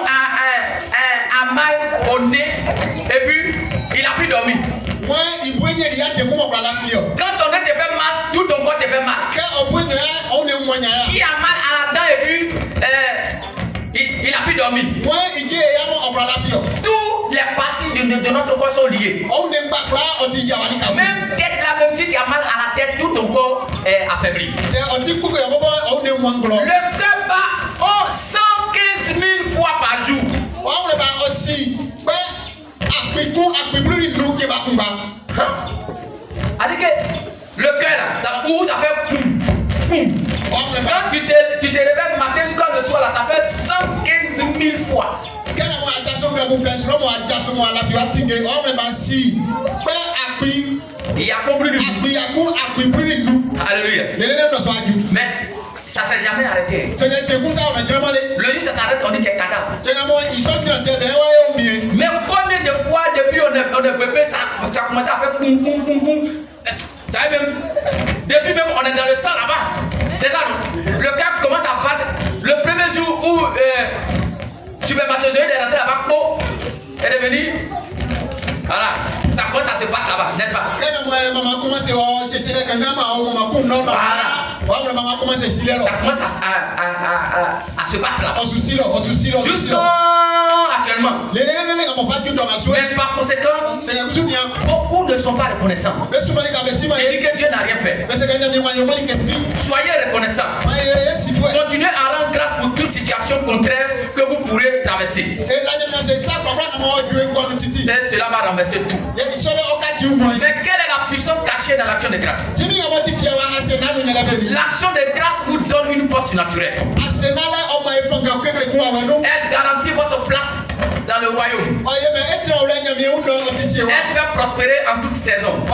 mal au nez et puis il a pu dormir? Quand ton nez te fait mal, tout ton corps te fait mal. Qui a mal à la dent et puis il a pu dormir. Toutes les parties de notre corps sont liées. Même tête là, même si tu as mal à la tête, tout ton corps est affaibli. Le cœur bat 115 000 fois par jour. C'est-à-dire que le cœur là, ça court, ça fait boum, boum. Quand tu te réveilles matin, quand le soir là, ça fait 115 000 fois. Il y a compris du tout. Alléluia. Mais ça ne s'est jamais arrêté. Le jour ça s'arrête, on dit que c'est cadavre. Mais combien de fois depuis on est bébé, ça a commencé à faire boum boum boum boum. Ça même, depuis même on est dans le sang là-bas. C'est ça, le cœur commence à battre. Le premier jour où supermatozoïde est rentré là-bas, elle est venue. Voilà, ça commence à se battre là-bas, n'est-ce pas? Ça commence à se battre là-bas. Jusqu'à actuellement. Mais par conséquent, beaucoup ne sont pas reconnaissants. Ils disent que Dieu n'a rien fait. Soyez reconnaissants. Continuez à rendre grâce pour toute situation contraire que vous pourrez traverser. Et cela va renverser tout. Mais quelle est la puissance cachée dans l'action de grâce? L'action de grâce vous donne une force naturelle. Elle garantit votre place dans le royaume. Elle fait prospérer en toute saison.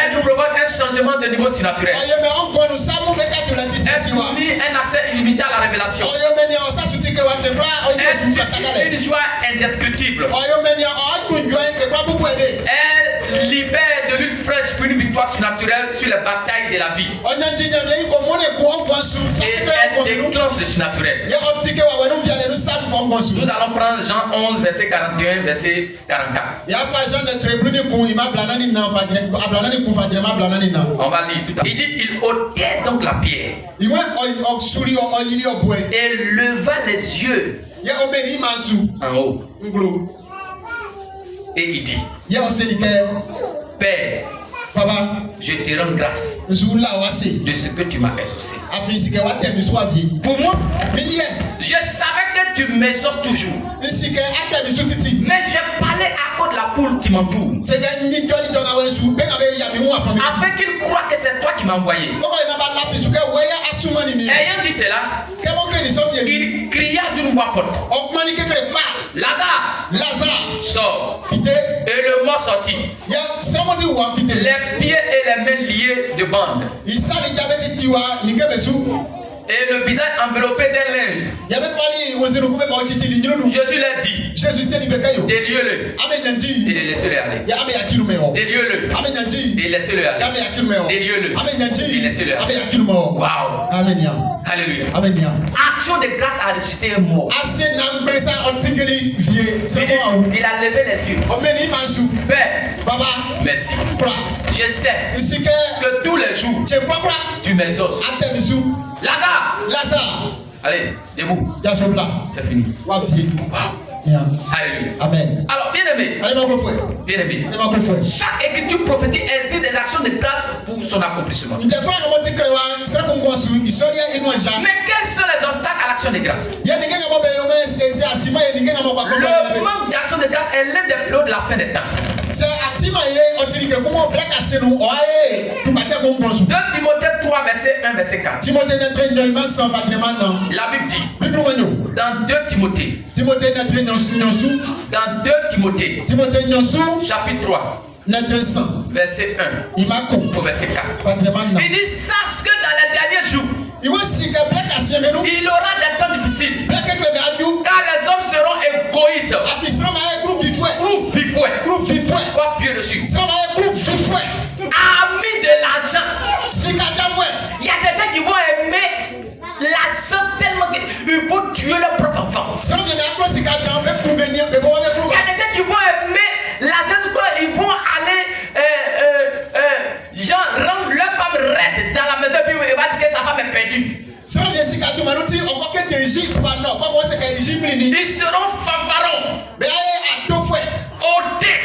Elle provoque un changement de niveau surnaturel. Elle fournit un accès illimité à la révélation. Elle suscite une joie indescriptible. Elle libère de l'huile fraîche pour une victoire surnaturelle sur les batailles de la vie. Et elle déclenche le surnaturel. Nous allons prendre Jean 11, verset 41, verset 44. On va lire tout à l'heure. Il dit, il ôtait donc la pierre et leva les yeux en haut. Et il dit, Père, je te rends grâce de ce que tu m'as exaucé. Pour moi, je savais que tu m'exauces toujours. Mais je parlais à cause de la foule qui m'entoure. Afin qu'ils croient que c'est toi qui m'as envoyé. Ayant dit cela, il cria d'une voix forte, Lazare, sors. Et le mort sortit, les pieds et les mains liés de bandes, et le visage enveloppé d'un linge. Jésus l'a dit, déliez-le et laissez-le aller. Déliez-le et laissez-le aller. Déliez-le et laissez-le aller. Waouh. Alléluia. Action de grâce à ressusciter un mort. Il a levé les yeux. Père, merci. Je sais que tous les jours tu m'exauces. Lazare. Allez, debout. C'est fini. Wow. Alléluia. Amen. Alors, bien-aimé, chaque écriture prophétique exige des actions de grâce pour son accomplissement. Mais quels sont les obstacles à l'action de grâce? Le manque d'action de grâce est l'un des fléaux de la fin des temps. 2 Timothée 3, verset 1, verset 4. La Bible dit, dans 2 Timothée, chapitre 3, verset 1 au verset 4. Il dit, sache que dans les derniers jours, il aura des temps difficiles, car les hommes seront égoïstes, quoi pied dessus, amis de l'argent. Il y a des gens qui vont aimer l'argent tellement qu'ils vont tuer leur propre enfant. Il y a des gens qui vont aimer l'argent, ils vont aller rendre leur femme raide dans la maison, puis il va dire que sa femme est perdue. Ils seront fanfarons, hautés,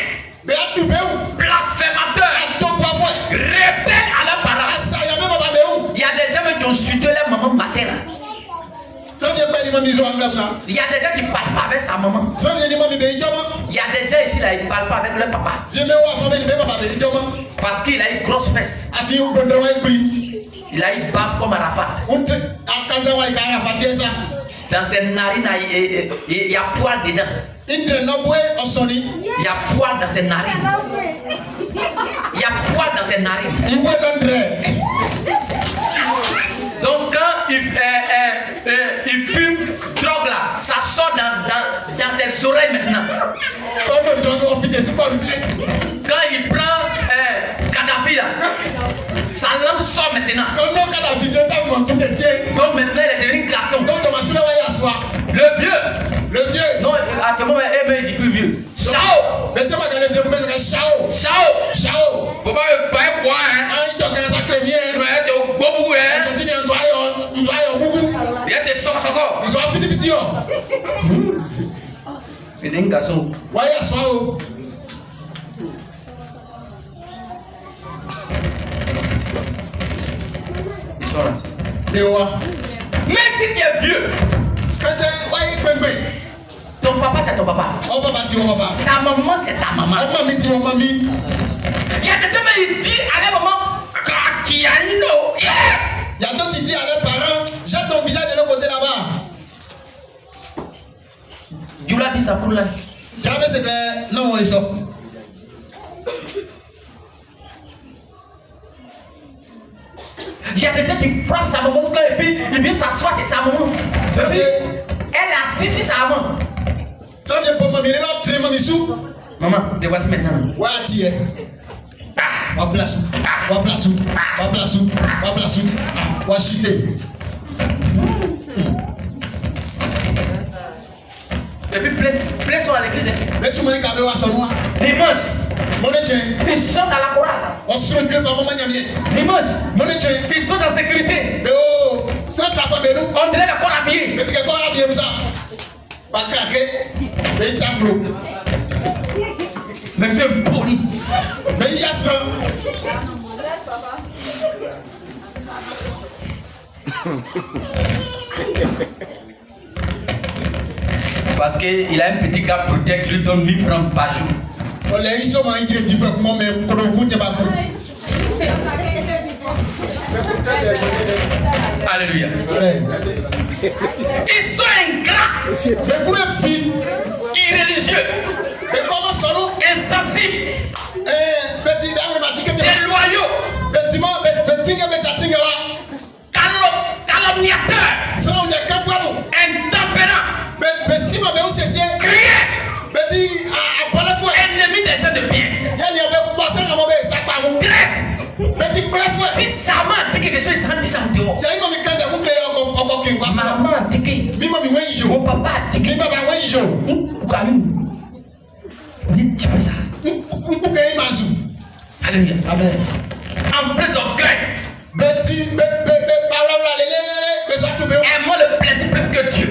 blasphémateurs, rebelles à leurs parents. Il y a des gens qui ont suivi leur maman matin. Il y a des gens qui ne parlent pas avec sa maman. Il y a des gens ici là, ils ne parlent pas avec leur papa. Parce qu'il a une grosse fesse. Il a une barbe comme Arafat. Dans ses narines, il y a poil dedans. Il y a poil dans ses narines. Il y a poil dans ses narines. Donc quand il fume drogue là, ça sort dans ses oreilles maintenant. Quand il prend Kadhafi là, sa langue sort maintenant. Donc maintenant il est devenu glaçon. Le vieux. Non, attends, il dit plus vieux. Chao. Faut pas quoi, hein. Il y a des socs encore. Il est un garçon. Ils sont là. Même si tu es vieux, ton papa c'est ton papa. Ta maman c'est ta maman. Il y a des gens qui disent à leur maman, Kakiano. Il y a d'autres qui disent à leurs parents, jette ton visage de l'autre côté là-bas. Dieu l'a dit ça pour là. Jamais c'est clair. Non, ils sont. Il y a des gens qui frappent sa maman et puis il vient s'asseoir sur sa maman. Elle assise sur sa maman. Maman, te voici maintenant. Et puis plein sont à l'église. Dimanche, ils chantent à la chorale. Dimanche, ils sont en sécurité. On dirait la chorale habillée. Monsieur poli. Parce qu'il a un petit gars protect qui lui donne 1000 francs par jour. Alléluia. Ils sont ingrats, irréligieux, insensibles, déloyaux, calomniateurs, intempérants, criés, ennemis des gens de bien. Si sa maman dit quelque chose, il s'en dit ça dehors. Maman a dit mon papa a dit tu fais ça. Alléluia. Amen. En plein d'orgueil. Aime-moi le plaisir plus que Dieu.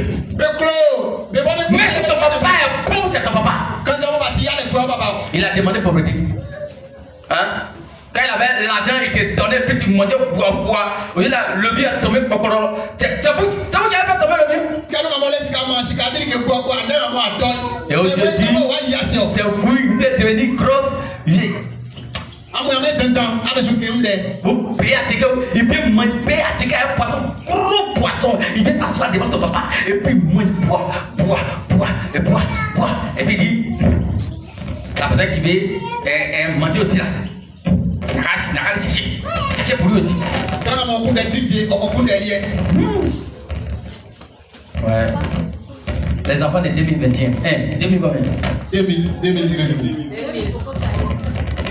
Mais si ton papa est bon, c'est ton papa. Il a demandé pauvreté. Hein? Quand il avait l'argent, il te donnait, puis tu mangeais bois. Vous voyez là, le vieux a tombé. C'est vous qui avez fait tomber le vieux. Et aujourd'hui, c'est vous, vous êtes devenu grosse. Vous payez à Tika, il vient manger, payer à Tika un poisson, gros poisson. Il vient s'asseoir devant son papa, et puis il mange, bois. Et puis il dit, la personne qui veut manger aussi là. Cherchez pour lui aussi. Ouais. Les enfants de 2021. 2000 combien? 2000.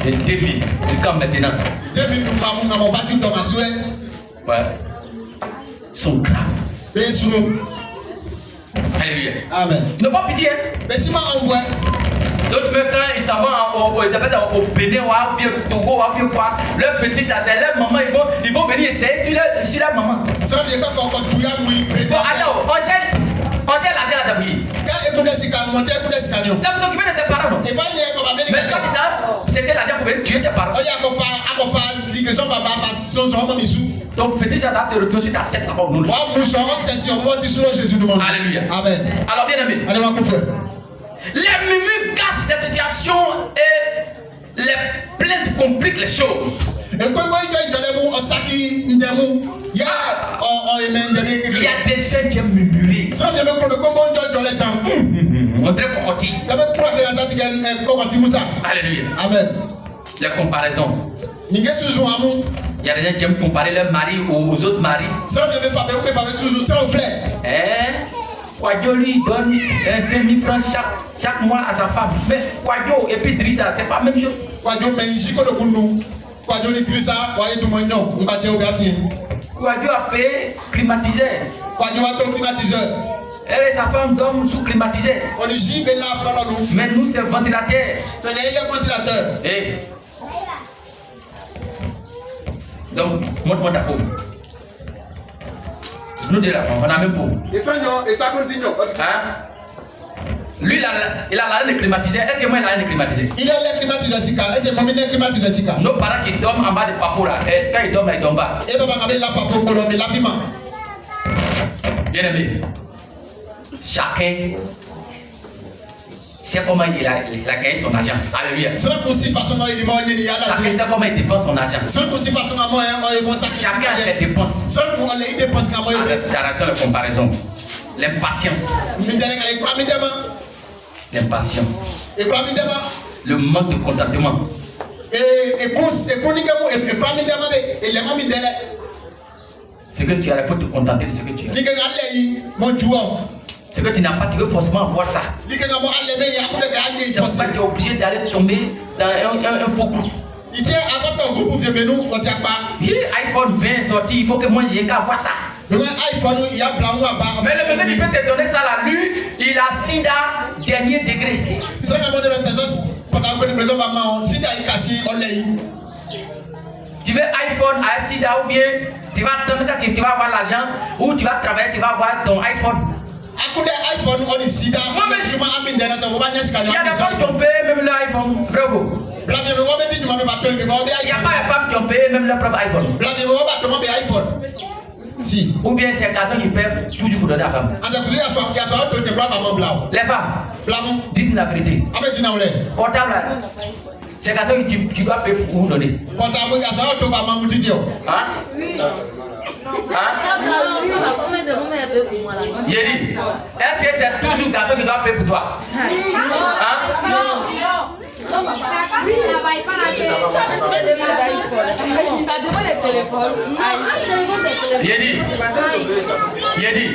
De 2000. Comme maintenant. 2000 ouais. Sont graves. Alléluia. Amen. Ils n'ont pas pitié. D'autres même quand ils s'en vont au Bénin ou au Togo ou quoi, leurs petits ça c'est leur maman, ils vont venir essayer sur leur maman. Bon alors, on gère l'argent à sa vie. C'est pour s'occuper de ses parents non? Mais quand tu chercher l'argent pour venir tuer tes parents. Donc fétiche ça te retrouve sur ta tête là-bas au nom de Jésus. Alléluia. Amen. Alors bien aimé. Les murmures cachent des situations et les plaintes compliquent les choses. Il y a des gens qui aiment murmurer. On dirait cocotti. Alléluia. Amen. Les comparaisons. Il y a des gens qui aiment comparer leur mari aux autres maris. Quadio lui donne 5000 francs chaque mois à sa femme. Mais Quadio et puis Drissa, c'est pas la même chose. Quadio a payé climatiseur. Et sa femme dorme sous climatiseur. Mais nous, c'est ventilateur. Et donc, montre-moi ta peau. Nous deux là, on a même pauvre. Hein? Lui, il a l'arène climatisée. Est-ce que moi, il a l'arène climatisée? Il a l'air climatisé. Est-ce que moi, il a climatisé? Nos parents qui dorment en bas de papo là, et quand ils dorment, ils dorment bas. Bien aimé, chacun sait comment il a gagné son argent. Alléluia. Chacun sait comment il dépense son argent. Chacun a ses dépenses. Avec la comparaison. L'impatience. L'impatience. Le manque de contentement. Ce que tu as, il faut te contenter de ce que tu as. Ce que tu n'as pas, tu veux forcément avoir ça. C'est pour ça que tu es obligé d'aller tomber dans un faux groupe. iPhone 20 sorti, il faut que moi j'ai qu'à avoir ça. Mais le monsieur qui peut te donner ça là, lui, il a sida dernier degré. Tu veux iPhone à sida ou bien tu vas avoir l'argent ou tu vas travailler, tu vas avoir ton iPhone. Il y a des femmes qui ont payé même leur iPhone. Bravo. Il n'y a pas de femmes qui ont payé même leur propre iPhone. Si. Ou bien c'est un garçon qui paie tout pour donner à la femme. Les femmes, dites la vérité. Portable, c'est un garçon qui doit payer pour vous donner. Hein? Yéli, est-ce que c'est toujours le garçon qui doit payer pour toi? Hein? Non. Ça demande le téléphone. Yéli,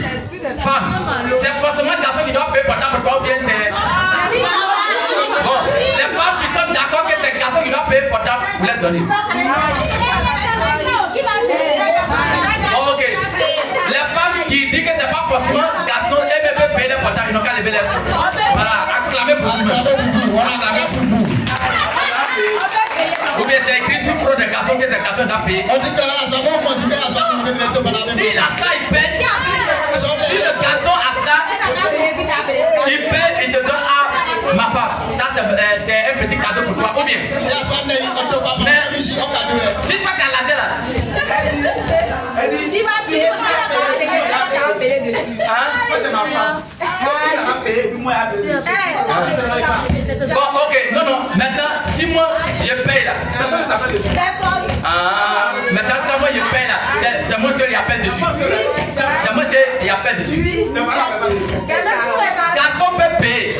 femme, c'est forcément le garçon qui doit payer pour toi ou bien c'est. Bon, les femmes qui sont d'accord que c'est le garçon qui doit payer pour toi, vous les donnez. Ok. Les femmes qui disent que c'est pas forcément garçon et bébé payer les portables, ils n'ont qu'à lever les. Voilà, acclamer pour vous. Acclamer pour vous. Ou bien c'est écrit sur le pro des garçons que ces garçons doivent payer. Si la ça il paye, si le garçon a ça, il paye, il te donne à ma femme. Ça c'est un petit cadeau pour toi. Ou bien. Mais si toi tu as l'argent là. Il va payer dessus. Bon, ok, non, maintenant, si moi je paye là. Maintenant, quand moi je paye là, c'est moi qui appelle dessus. C'est moi qui appelle dessus. Garçon peut payer.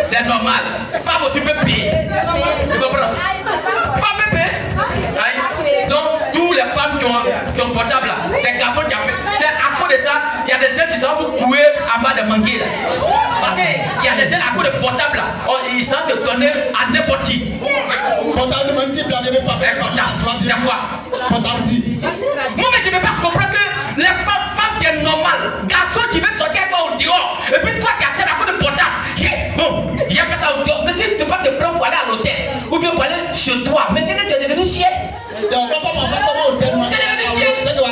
C'est normal. Femme aussi peut payer. Tu comprends? Femme peut payer. Donc, tous les femmes qui ont portable là, c'est garçon qui a fait. C'est à cause de ça, il y a des gens qui sont vous courir en bas de manguer là. Parce qu'il y a des gens à cause de portable là, ils sont se donner à n'importe qui. Portable de manguer, c'est quoi? Portable dit. Moi, mais je ne peux pas comprendre que les femmes qui sont normales, garçons qui veulent sortir avec moi au dehors, et puis toi qui as ça à cause de portable. Bon, il y a fait ça au dehors, mais si tu ne peux pas te prendre pour aller à l'hôtel, ou bien pour aller chez toi, mais tu es devenu chien. C'est encore pas mon père, comment on t'aime, moi. C'est de la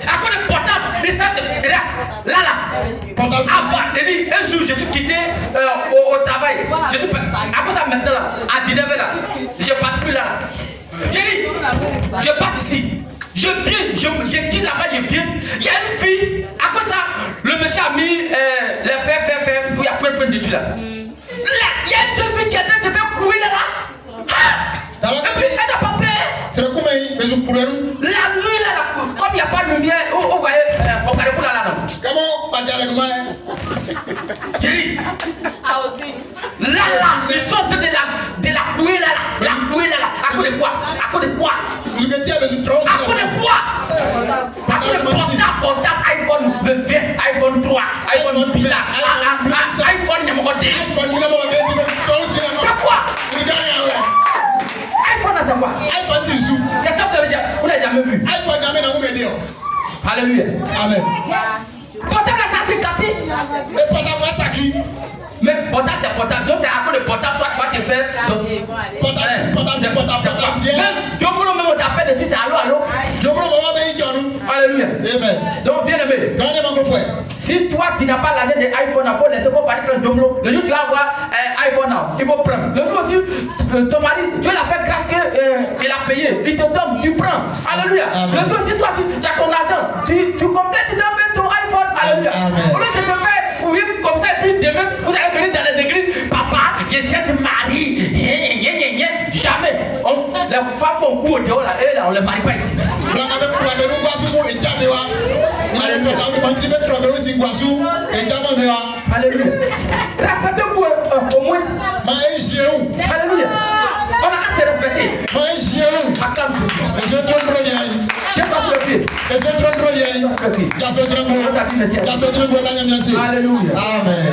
à cause de portable, et ça c'est là. Un jour je suis quitté au travail. Je suis à cause ça maintenant là, à 19h là, je passe plus là. J'ai dit, je passe ici. Je viens, je dis là-bas, je viens. Il y a une fille, à cause ça, le monsieur a mis les faits, il y a plein dessus là. Il y a une jeune fille qui a se fait courir là. Et puis elle n'a pas peur. C'est le coup, mais la nuit là, comme il n'y a pas de lumière, vous voyez, au carrefour là. Comment pas dire le lumière? Jerry. Là, ils sont de la couille là, la couille là. À cause de quoi? À cause de quoi? À cause de quoi? À cause de portable, iPhone 20, iPhone 3, iPhone bizarre, iPhone numéro 10. C'est quoi? iPhone c'est quoi? iPhone c'est Zou. C'est ça que vous l'avez jamais vu. iPhone n'a jamais vu. Alléluia. Amen. Portable ça c'est gâté. Mais portable c'est qui? Mais portable c'est portable. Donc c'est à cause de portable toi tu vas te faire. Portable c'est portable. Même Diomolo même on t'appelle dessus c'est allô. Diomolo maman ben il Alléluia. Amen. Donc bien aimé. Si toi tu n'as pas l'argent de iPhone, il faut laisser pour parler prendre Diomolo. Le jour tu vas avoir un iPhone là, il faut prendre. Le jour aussi ton mari, Dieu l'a fait grâce qu'il a payé. Il te donne, tu prends. Alléluia. Le jour aussi toi si tu as ton argent, tu complètes, tu donnes ton iPhone. Alléluia. Au lieu de te faire courir comme ça et puis demain vous allez venir dans les églises. Papa, je cherche mari. Jamais. Les femmes qu'on court au dehors là, eux là, on ne les marie pas ici. Alléluia. Respectez-vous au moins. Alléluia. On a qu'à se respecter. Alléluia. Amen.